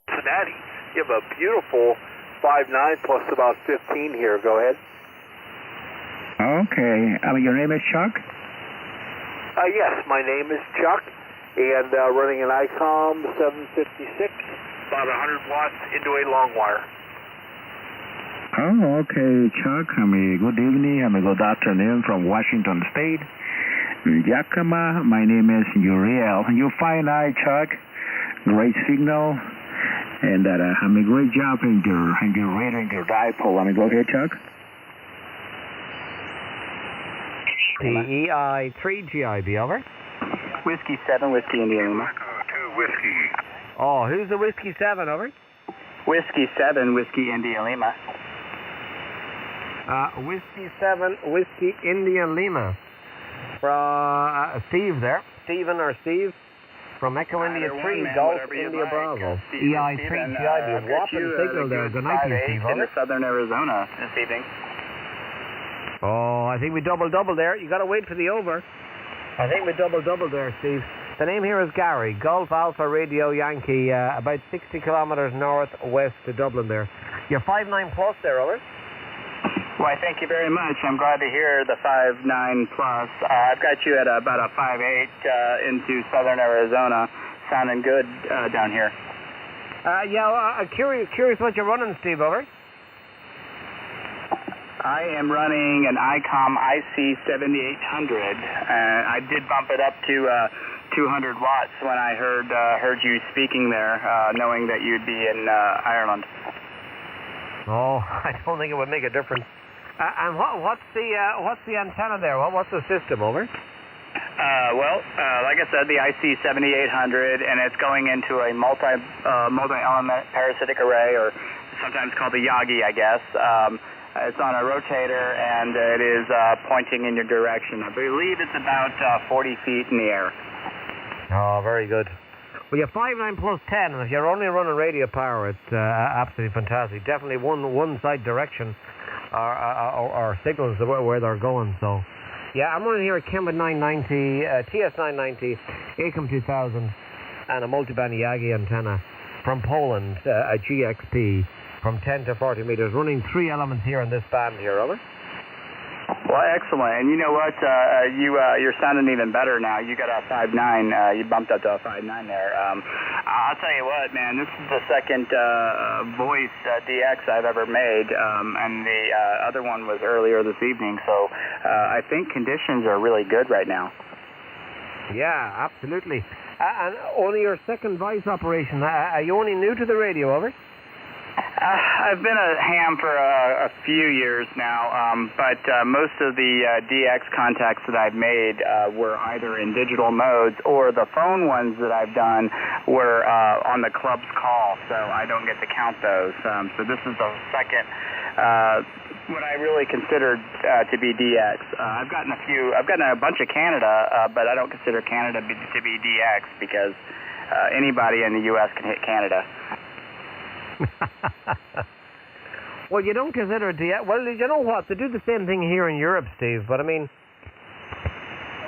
Cincinnati. You have a beautiful 5.9 plus about 15 here. Go ahead. Okay. Your name is Chuck? Yes, my name is Chuck, and running an ICOM 756, about 100 watts into a long wire. Oh, okay, Chuck. Good evening. Good afternoon from Washington State. Yakima, my name is Uriel. You fine eye, Chuck. Great signal. And a great job in your radar and your dipole. Go ahead, Chuck. PEI 3GIB, over. Whiskey 7, Whiskey India Lima. 2 Whiskey. Oh, who's the Whiskey 7, over? Whiskey 7, Whiskey India Lima. Whiskey 7, Whiskey India Lima. From Steve there. Stephen or Steve? From Echo India 3, Golf India Bravo. EI 3GIB. Whopping signal there. Good night to you, Steve, over. In southern Arizona this evening. Oh, I think we double there. You got to wait for the over. I think we double there, Steve. The name here is Gary. Golf Alpha Radio Yankee, about 60 kilometers northwest to Dublin there. You're 5'9 plus there, over. Why, thank you very much. I'm glad to hear the 5'9 plus. I've got you at about a 5'8 into southern Arizona. Sounding good down here. Curious what you're running, Steve, over. I am running an ICOM IC 7800. I did bump it up to 200 watts when I heard you speaking there, knowing that you'd be in Ireland. Oh, I don't think it would make a difference. And what's the antenna there? What's the system, over? Like I said, the IC 7800, and it's going into a multi-element parasitic array, or sometimes called the Yagi, I guess. It's on a rotator, and it is pointing in your direction. I believe it's about 40 feet in the air. Oh, very good. Well, you're 5'9 plus 10, and if you're only running radio power, it's absolutely fantastic. Definitely one side direction or signals where they're going. So, yeah, I'm running here a Kemba 990, TS 990, ACOM 2000, and a multiband Yagi antenna from Poland, a GXP. From 10 to 40 meters, running 3 elements here in this band here, over. Well, excellent. And you know what? You're sounding even better now. You got a 5'9". You bumped up to a 5'9" there. I'll tell you what, man. This is the second voice DX I've ever made, and the other one was earlier this evening. So I think conditions are really good right now. Yeah, absolutely. And only your second voice operation. Are you only new to the radio, over? I've been a ham for a few years now, but most of the DX contacts that I've made were either in digital modes, or the phone ones that I've done were on the club's call, so I don't get to count those. So this is the second, what I really considered to be DX. I've gotten a bunch of Canada, but I don't consider Canada to be DX because anybody in the U.S. can hit Canada. Well, you don't consider DX. Well, you know what? They do the same thing here in Europe, Steve. But I mean,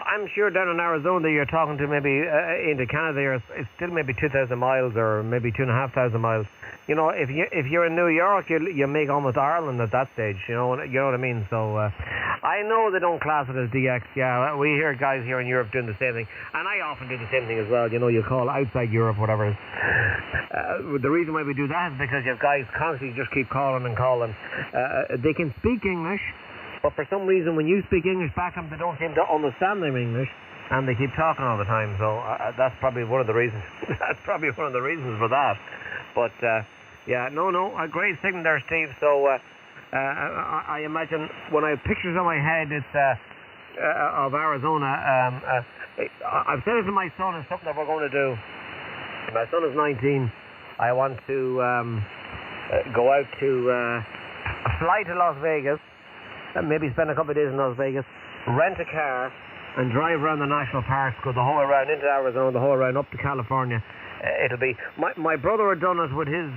I'm sure down in Arizona you're talking to maybe into Canada. It's still maybe 2,000 miles or maybe 2,500 miles. You know, if you're in New York, you make almost Ireland at that stage. You know what I mean? So I know they don't class it as DX. Yeah, we hear guys here in Europe doing the same thing, and I often do the same thing as well. You know, you call outside Europe, whatever. The reason why we do that is because you have guys constantly just keep calling and calling. They can speak English, but for some reason when you speak English back to them, they don't seem to understand their English, and they keep talking all the time. So that's probably one of the reasons. That's probably one of the reasons for that. But yeah, no, a great signal there, Steve. So I imagine when I have pictures in my head, it's of Arizona. I've said it to my son. It's something that we're going to do. My son is 19. I want to go out to fly to Las Vegas, maybe spend a couple of days in Las Vegas, rent a car, and drive around the national parks, go the whole way around into Arizona, the whole way around up to California. It'll be my brother had done it with his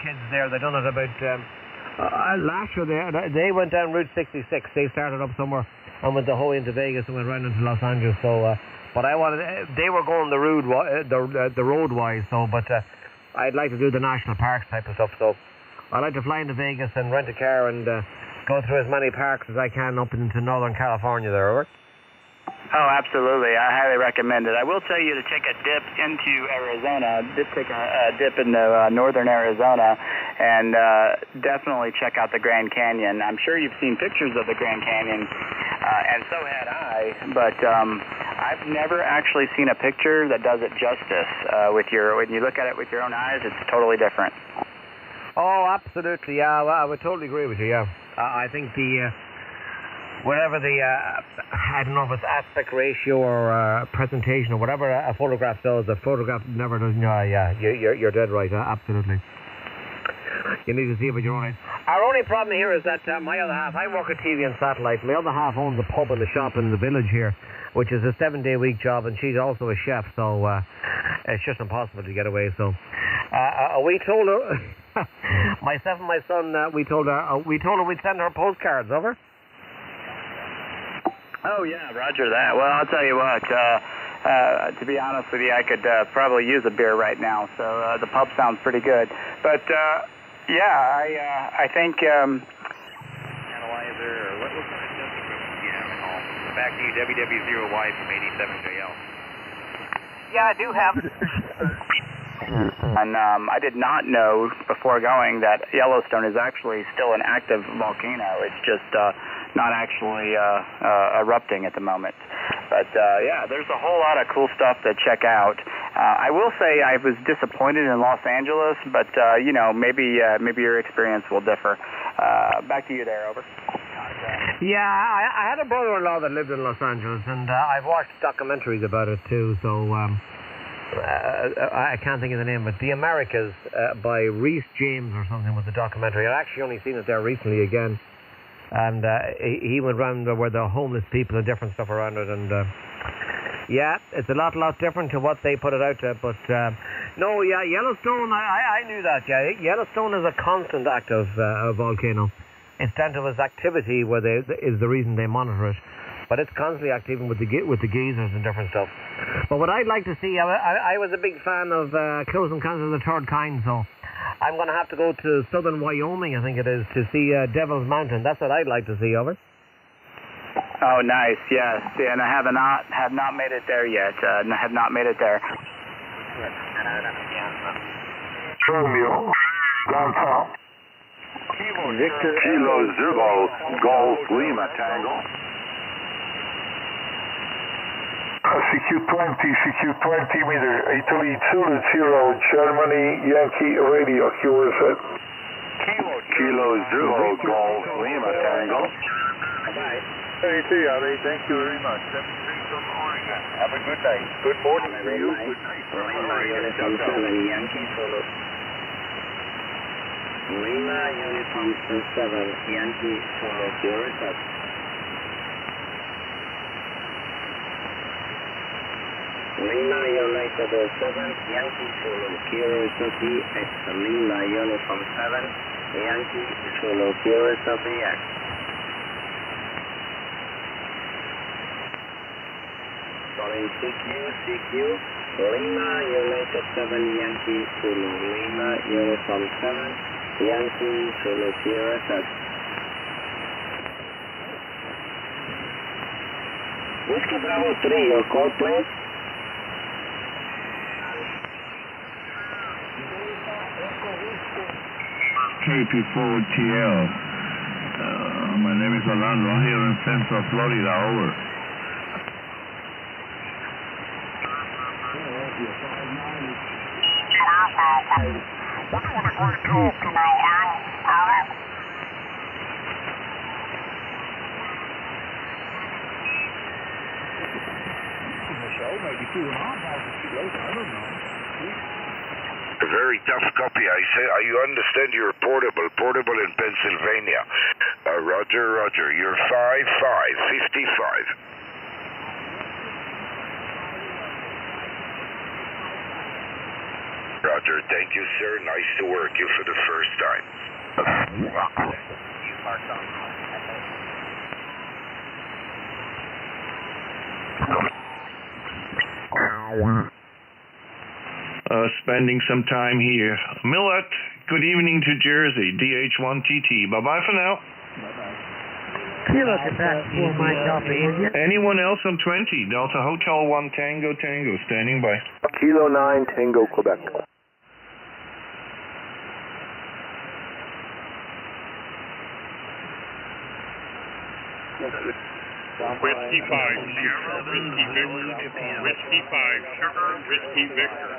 kids there. They done it about last year. They went down Route 66. They started up somewhere and went the whole way into Vegas and went right into Los Angeles. So, but they were going the road wise. So, but I'd like to do the national parks type of stuff. So, I'd like to fly into Vegas and rent a car and go through as many parks as I can up into Northern California there, over. Oh, absolutely. I highly recommend it. I will tell you to take a dip into Arizona, take a dip into northern Arizona, and definitely check out the Grand Canyon. I'm sure you've seen pictures of the Grand Canyon, and so had I, but I've never actually seen a picture that does it justice. When you look at it with your own eyes, it's totally different. Oh, absolutely. Yeah, I would totally agree with you, yeah. I think whatever I don't know if it's aspect ratio or presentation or whatever a photograph does, a photograph never does. Yeah, you're dead right. Absolutely. You need to see it with your own eyes. Our only problem here is that my other half, I work at TV and satellite. My other half owns a pub and a shop in the village here, which is a 7-day-week job, and she's also a chef, so it's just impossible to get away. So we told her, myself and my son, we told her we'd send her postcards. Over. Oh, yeah, roger that. Well, I'll tell you what, to be honest with you, I could probably use a beer right now, so the pub sounds pretty good. But, yeah, I think... Analyzer, or what kind of test equipment do you have at home? Back to you, WW0Y from 87JL. Yeah, I do have... And I did not know before going that Yellowstone is actually still an active volcano. It's just not actually erupting at the moment. But yeah, there's a whole lot of cool stuff to check out. I will say I was disappointed in Los Angeles, but you know, maybe your experience will differ. Back to you there, over. Yeah, I had a brother-in-law that lived in Los Angeles, and I've watched documentaries about it too, so I can't think of the name, but The Americas by Rhys James or something was the documentary. I've actually only seen it there recently again, and he went around where the homeless people and different stuff around it, and yeah, it's a lot different to what they put it out to, but no, yeah, Yellowstone, I knew that, yeah. Yellowstone is a constant active volcano. It's down to its activity where is the reason they monitor it. But it's constantly active with the geysers and different stuff. But what I'd like to see, I was a big fan of Close Encounters of the Third Kind, so I'm going to have to go to southern Wyoming, I think it is, to see Devil's Mountain. That's what I'd like to see, over. Oh, nice, yes. Yeah, and I have not made it there yet. Have not made it there. Romeo, downtown. Victor Kilo Zulu, Golf Lima Tango. CQ20 meter, Italy Zulu 0, Germany Yankee radio, QRZ. Kilo Zulu, Golf Lima Tango. Hey, thank you very much. 73 from Oregon. Have a good night. Good morning to you. Good night. Yankee Zulu. Lima Uniform 7, Yankee Zulu, QRZ. Lima United 7, Yankee Zulu, Kilo Copy X. Lima Uniform 7, Yankee Zulu, Kilo Copy X. Calling CQ, Lima United 7, Yankee Zulu, Lima Uniform 7, Yankee Zulu, Kilo Copy. Whiskey Bravo 3, your call please. KP4TL. My name is Orlando. I'm here in Central Florida. Over. Maybe 2,500 kilos, I don't know. A very tough copy. You understand you're portable in Pennsylvania. Roger. You're 5555. Roger. Thank you, sir. Nice to work you for the first time. Spending some time here. Millet, good evening to Jersey. DH1TT. Bye-bye for now. Bye-bye. Kilo Quebec for Mike Delta India. Anyone else on 20? Delta Hotel 1 Tango Tango, standing by. Kilo 9 Tango Quebec. Whiskey 5 Sierra, Whiskey Victor, Whiskey 5 Sugar, Whiskey Victor.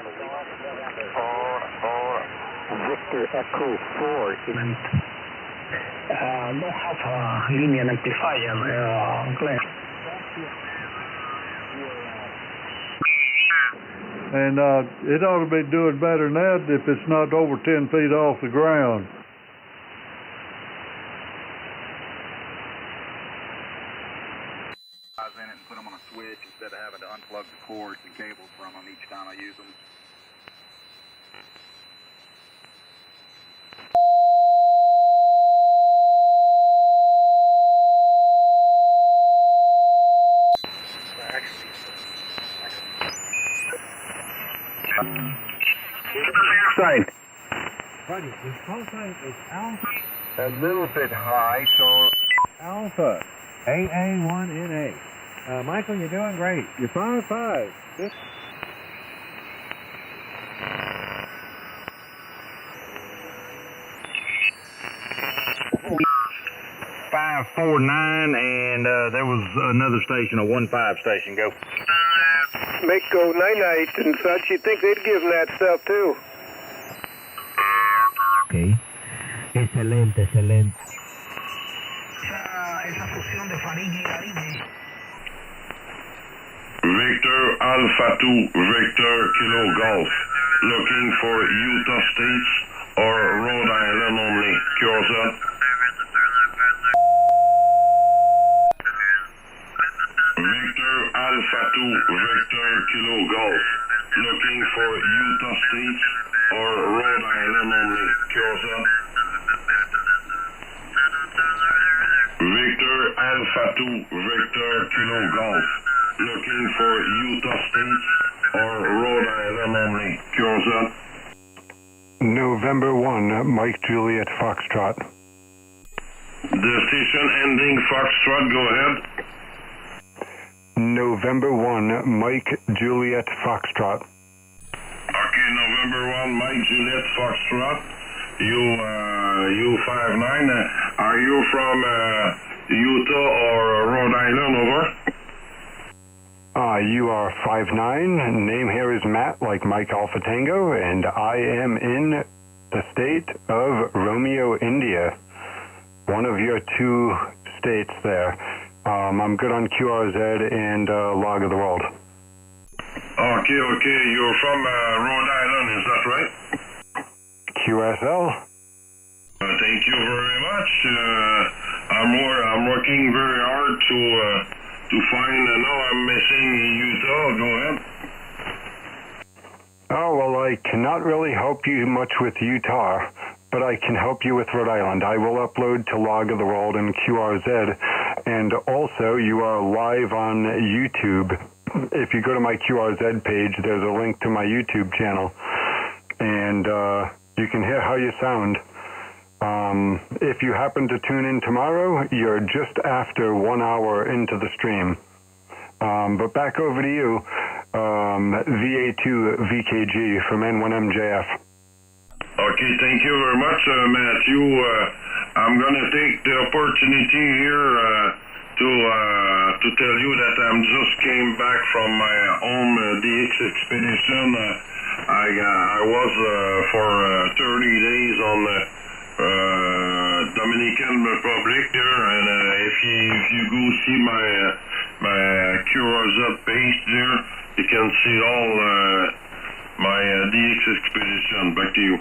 Victor Echo 4 in don't have a linear amplifier, Glenn. And it ought to be doing better than that if it's not over 10 feet off the ground. In it and put them on a switch instead of having to unplug the cords and cables from them each time I use them. Sign. Roger, this call sign is Alpha. A little bit high, so Alpha. AA1NA. Michael, you're doing great. You're 5-5. 549, and there was another station, a 15 station. Go. Mako night and such, you'd think they'd give them that stuff too. Okay. Excelente, excelente. Esa fusión de faringe y laringe. Victor Alpha 2, Victor Kilo Golf. Looking for Utah States or Rhode Island only. Curious. Victor Alpha 2, Victor Kilo Golf. Looking for Utah States or Rhode Island only. Curious. Victor Alpha 2, Victor Kilo Golf. Looking for Utah States or Rhode Island only. Curious. November 1, Mike Juliet Foxtrot. The station ending Foxtrot, go ahead. November 1, Mike Juliet Foxtrot. Okay, November 1, Mike Juliet Foxtrot. You 59. Are you from Utah or Rhode Island, over? You are 59. Name here is Matt, like Mike Alpha Tango, and I am in the state of Romeo, India. One of your two states there. I'm good on QRZ and Log of the World. Okay. You're from Rhode Island, is that right? QSL. Thank you very much. I'm working very hard to find. Now I'm missing Utah. Go ahead. Oh, well, I cannot really help you much with Utah, but I can help you with Rhode Island. I will upload to Log of the World and QRZ, and also you are live on YouTube. If you go to my QRZ page, there's a link to my YouTube channel, and you can hear how you sound. If you happen to tune in tomorrow, you're just after 1 hour into the stream. But back over to you, VA2 VKG from N1MJF. Okay, thank you very much, Matthew. I'm going to take the opportunity here to tell you that I just came back from my own DX expedition. I was for 30 days on the Dominican Republic there, and if you go see my QRZ page there, you can see all my DX expedition. Back to you.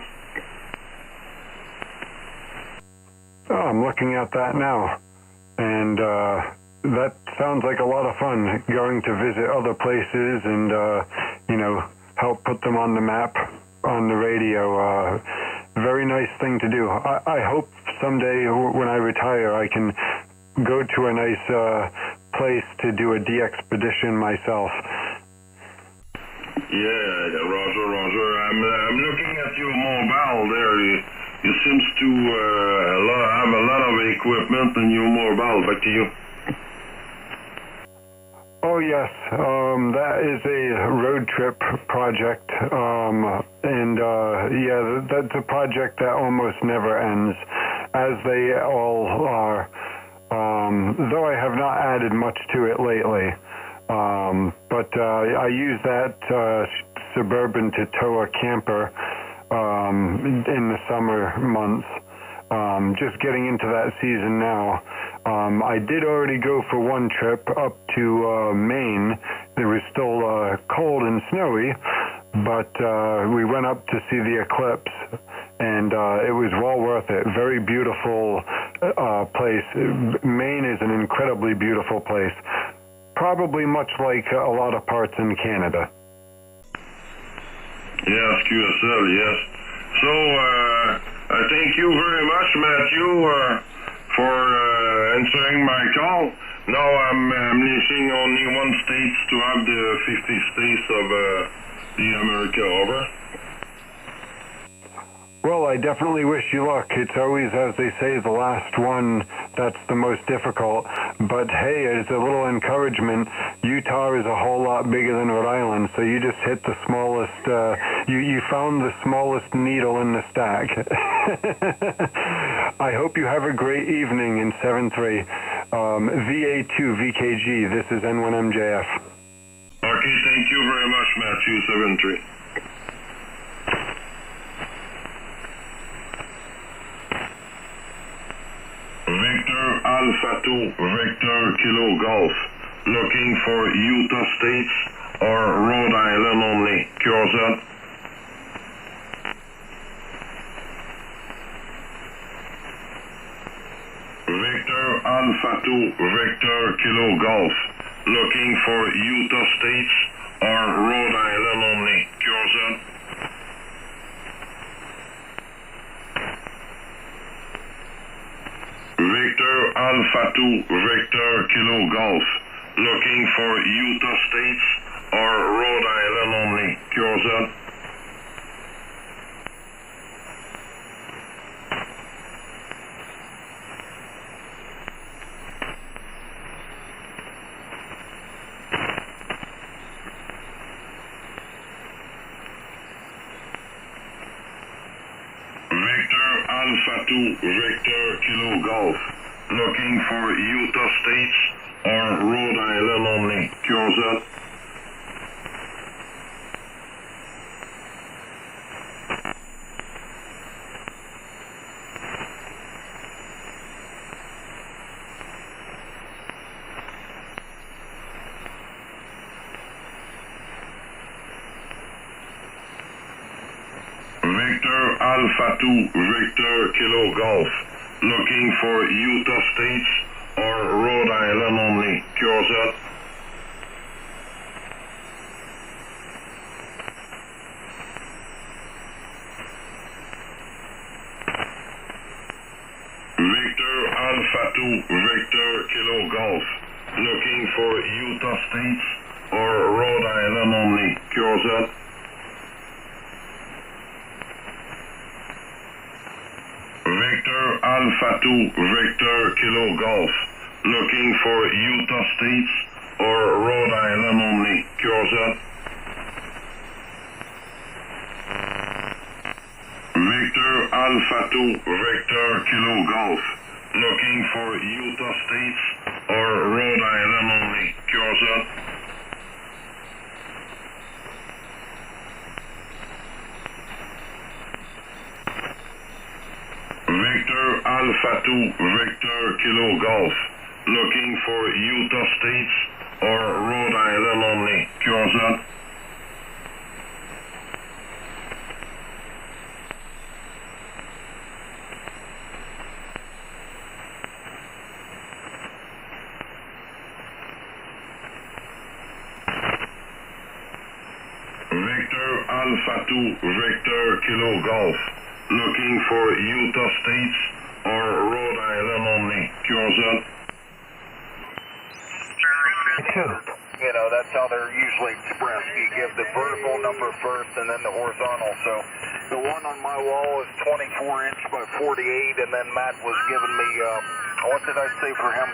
Oh, I'm looking at that now, and that sounds like a lot of fun, going to visit other places and, help put them on the map, on the radio. Very nice thing to do. I hope someday when I retire I can go to a nice place to do a de-expedition myself. Yeah, Roger. I'm looking at your mobile there. You seems to have a lot of equipment and you're mobile. Back to you. Oh yes, that is a road trip project, and yeah, that's a project that almost never ends, as they all are. Though I have not added much to it lately, but I use that Suburban to tow a camper in the summer months. Just getting into that season now. I did already go for one trip up to Maine. It was still cold and snowy, but we went up to see the eclipse, and it was well worth it. Very beautiful place. Maine is an incredibly beautiful place, probably much like a lot of parts in Canada. Yes, QSL, yes. So, I thank you very much, Matthew, for answering my call. Now I'm leasing only one state to have the 50 states of the America over. Well, I definitely wish you luck. It's always, as they say, the last one that's the most difficult. But hey, as a little encouragement, Utah is a whole lot bigger than Rhode Island, so you just hit the smallest, you found the smallest needle in the stack. I hope you have a great evening in 7-3. VA2 VKG, this is N1MJF. Okay, thank you very much, Matthew, 7-3. Victor Alpha 2, Victor Kilo Golf, looking for Utah States or Rhode Island only. Cures up. Victor Alpha 2, Victor Kilo Golf, looking for Utah States or Rhode Island only. Cures up. Victor Alpha 2, Victor Kilo Golf, looking for Utah States or Rhode Island only. Cures up. Victor Alpha 2, Victor Kilo Golf, looking for Utah States or Rhode Island only. Cures up. Victor Alpha 2, Victor Kilo Golf, looking for Utah States or Rhode Island only. Cures up. Victor Alpha 2, Victor Kilo Golf, looking for Utah States or Rhode Island only. Cures up. Victor Alpha 2, Victor Kilo Golf, looking for Utah States or Rhode Island only. Cures up. Victor Alpha 2, Victor Kilo Golf, looking for Utah States or Rhode Island only. Cures up. Victor Alpha 2, Victor Kilo Golf, looking for Utah States or Rhode Island only. Cures up. Victor Alpha 2, Victor Kilo Golf, looking for Utah States or Rhode Island only. Cures up. You know, that's how they're usually expressed. You give the vertical number first and then the horizontal. So the one on my wall is 24 inch by 48, and then Matt was giving me, what did I say for him?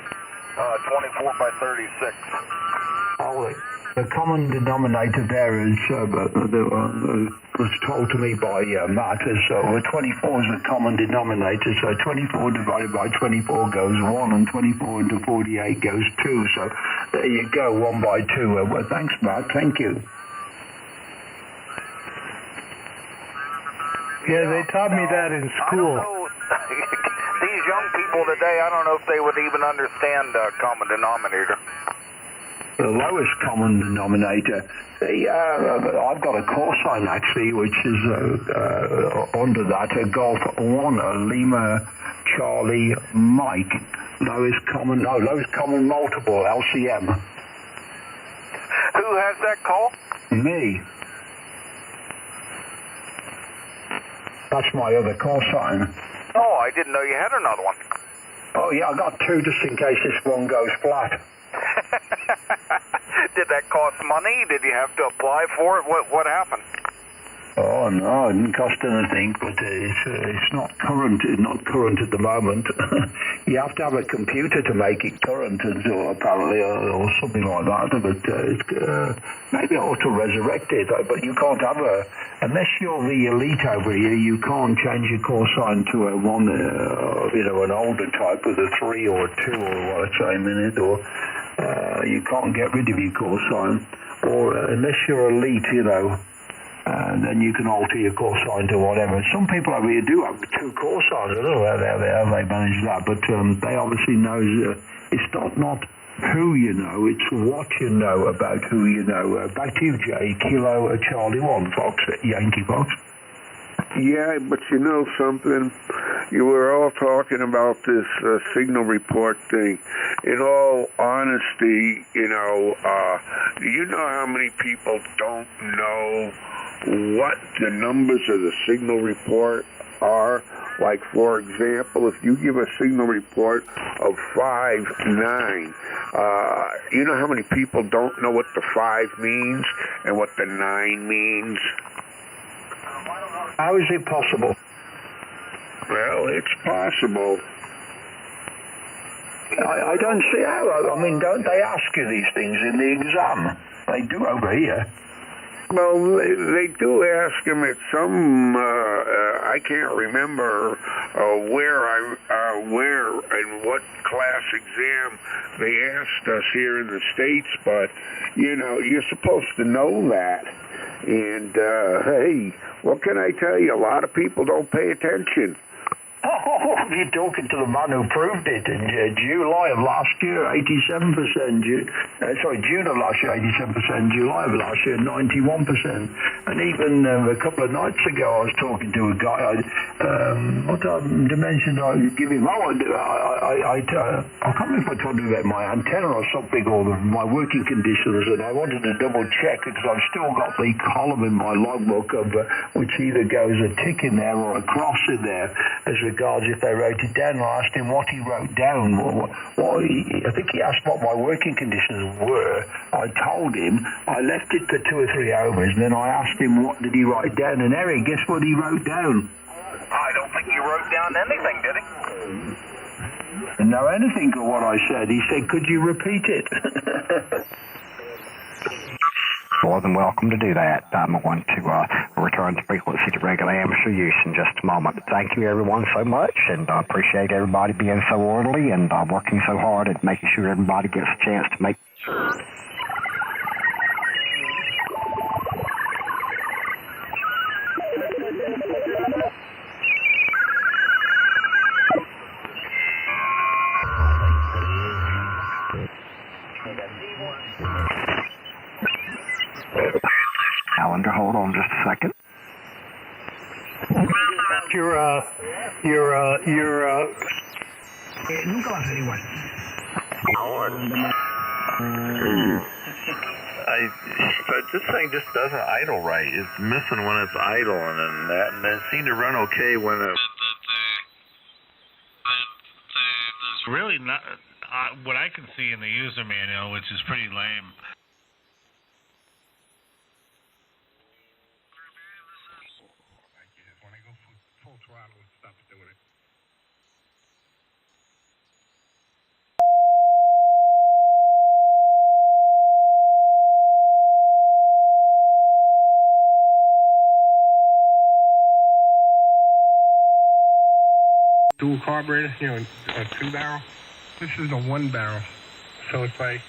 24 by 36. Oh, the common denominator there is, was told to me by Matt, is 24 is a common denominator, so 24 divided by 24 goes 1, and 24 into 48 goes 2, so there you go, 1 by 2. Well, thanks, Matt, thank you. Yeah, they taught me that in school. These young people today, I don't know if they would even understand common denominator. The lowest common denominator. I've got a call sign actually, which is under that, a Golf 1, Lima, Charlie, Mike. Lowest common multiple, LCM. Who has that call? Me. That's my other call sign. Oh, I didn't know you had another one. Oh yeah, I got 2 just in case this one goes flat. Did that cost money? Did you have to apply for it? What happened? Oh no, it didn't cost anything, but it's not current. It's not current at the moment. You have to have a computer to make it current, apparently, or something like that. But maybe I ought to resurrect it. But you can't have unless you're the elite over here. You can't change your call sign to a one, an older type with a 3 or a 2 or what I'm in it, or you can't get rid of your call sign, or unless you're elite, and then you can alter your call sign to whatever. Some people over here do have 2 call signs. I don't know how they manage that, but they obviously know it's not who you know, it's what you know about who you know. Back to you, Jay. Kilo Charlie 1, Fox, Yankee Fox. Yeah, but you know something? You were all talking about this signal report thing. In all honesty, do you know how many people don't know what the numbers of the signal report are? Like, for example, if you give a signal report of 5-9, you know how many people don't know what the 5 means and what the 9 means? How is it possible? Well, it's possible. I don't see how. I mean, don't they ask you these things in the exam? They do over here. Well, they do ask him at some, I can't remember where and what class exam they asked us here in the States, but, you're supposed to know that. And, hey, what can I tell you? A lot of people don't pay attention. Oh, you're talking to the man who proved it in July of last year, 87%. June of last year, 87%. July of last year, 91%. And even a couple of nights ago, I was talking to a guy. What dimension did I give him? I can't remember if I told you about my antenna or something, or my working conditions, and I wanted to double check because I've still got the column in my logbook of which either goes a tick in there or a cross in there as regards if they wrote it down. I asked him what he wrote down. I think he asked what my working conditions were. I told him. I left it for 2 or 3 hours, and then I asked him what did he write down. And Eric, guess what he wrote down? I don't think he wrote down anything, did he? Didn't know anything of what I said. He said, could you repeat it? More than welcome to do that. I'm going to return the frequency to regular amateur use in just a moment. Thank you, everyone, so much, and I appreciate everybody being so orderly and working so hard at making sure everybody gets a chance to make... Calendar, hold on just a second. Nunca va a ser igual. But this thing just doesn't idle right. It's missing when it's idling, and it seemed to run okay when it... Really not what I can see in the user manual, which is pretty lame. throttle and stuff doing it. Dual carburetor, you know, a 2-barrel. This is a 1-barrel, so it's like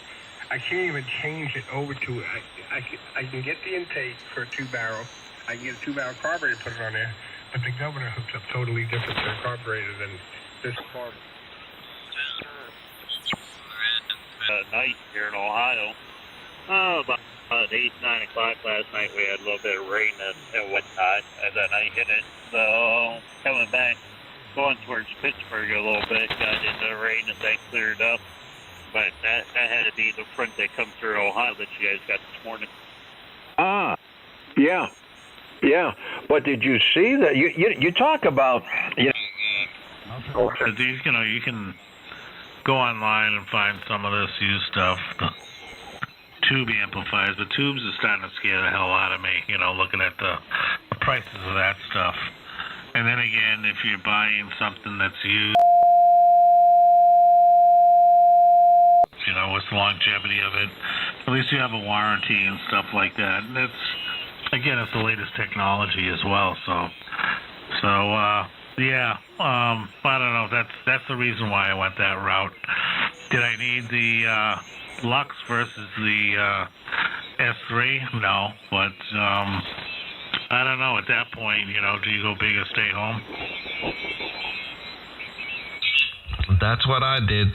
I can't even change it over to. I can get the intake for a 2-barrel. I can get a 2-barrel carburetor, put it on there, but the governor hooks up totally different to the carburetor than this carburetor. Night here in Ohio. About 8, 9 o'clock last night, we had a little bit of rain and whatnot, and then I hit it. So coming back, going towards Pittsburgh a little bit, got into the rain and that cleared up. But that had to be the front that come through Ohio that you guys got this morning. Yeah. But did you see that? You talk about, These, you can go online and find some of this used stuff. The tube amplifiers. The tubes are starting to scare the hell out of me, looking at the prices of that stuff. And then again, if you're buying something that's used, what's the longevity of it? At least you have a warranty and stuff like that. And it's the latest technology as well. I don't know. That's the reason why I went that route. Did I need the Lux versus the S3? No, but I don't know. At that point, do you go big or stay home? That's what I did.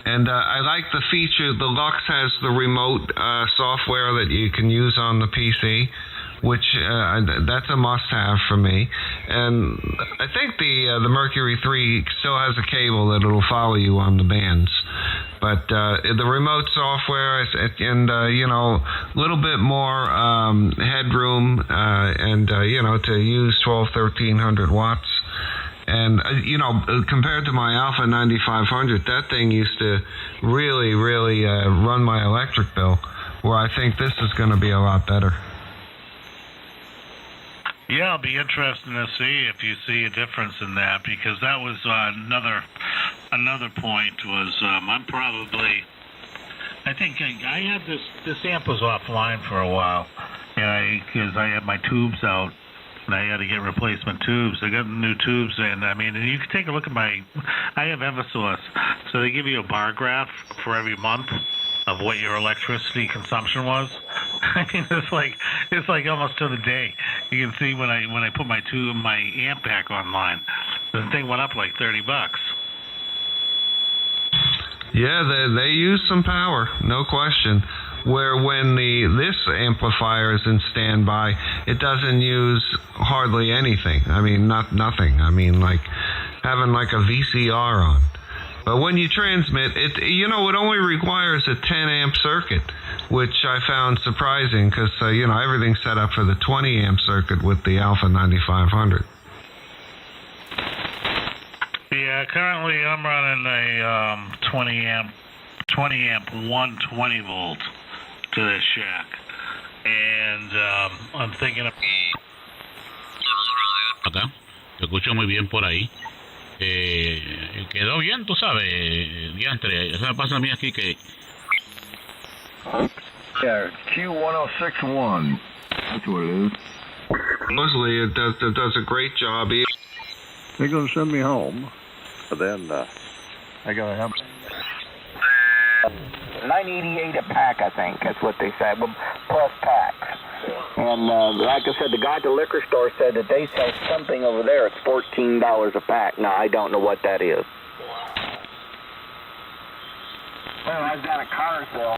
And I like the feature. The Lux has the remote software that you can use on the PC, which that's a must-have for me. And I think the Mercury 3 still has a cable that it'll follow you on the bands. But the remote software and a little bit more headroom and to use 1,1300 watts. And, compared to my Alpha 9500, that thing used to really run my electric bill, where I think this is going to be a lot better. Yeah, it'll be interesting to see if you see a difference in that, because that was another point was I think I had this amp was offline for a while, because I had my tubes out. And I had to get replacement tubes. I got new tubes, and you can take a look at I have Eversource, so they give you a bar graph for every month of what your electricity consumption was. It's like almost to the day. You can see when I put my amp back online, the thing went up like $30. Yeah, they use some power, no question. Where when this amplifier is in standby, it doesn't use hardly anything. Nothing. Like having like a VCR on. But when you transmit, it only requires a 10 amp circuit, which I found surprising because, everything's set up for the 20 amp circuit with the Alpha 9500. Yeah, currently I'm running a 20 amp 120 volt. To this shack, and I'm thinking of... Acá, te escucho muy bien por ahí. Quedó bien, tú sabes, diantre. Eso me pasa a mí aquí que... Yeah, Q1061. That's what it is. Mostly it does a great job. They're going to send me home. But then I got to have... $9.88 a pack, I think. That's what they said, plus tax. And like I said, the guy at the liquor store said that they sell something over there. It's $14 a pack. Now, I don't know what that is. Well, I've got a car sale.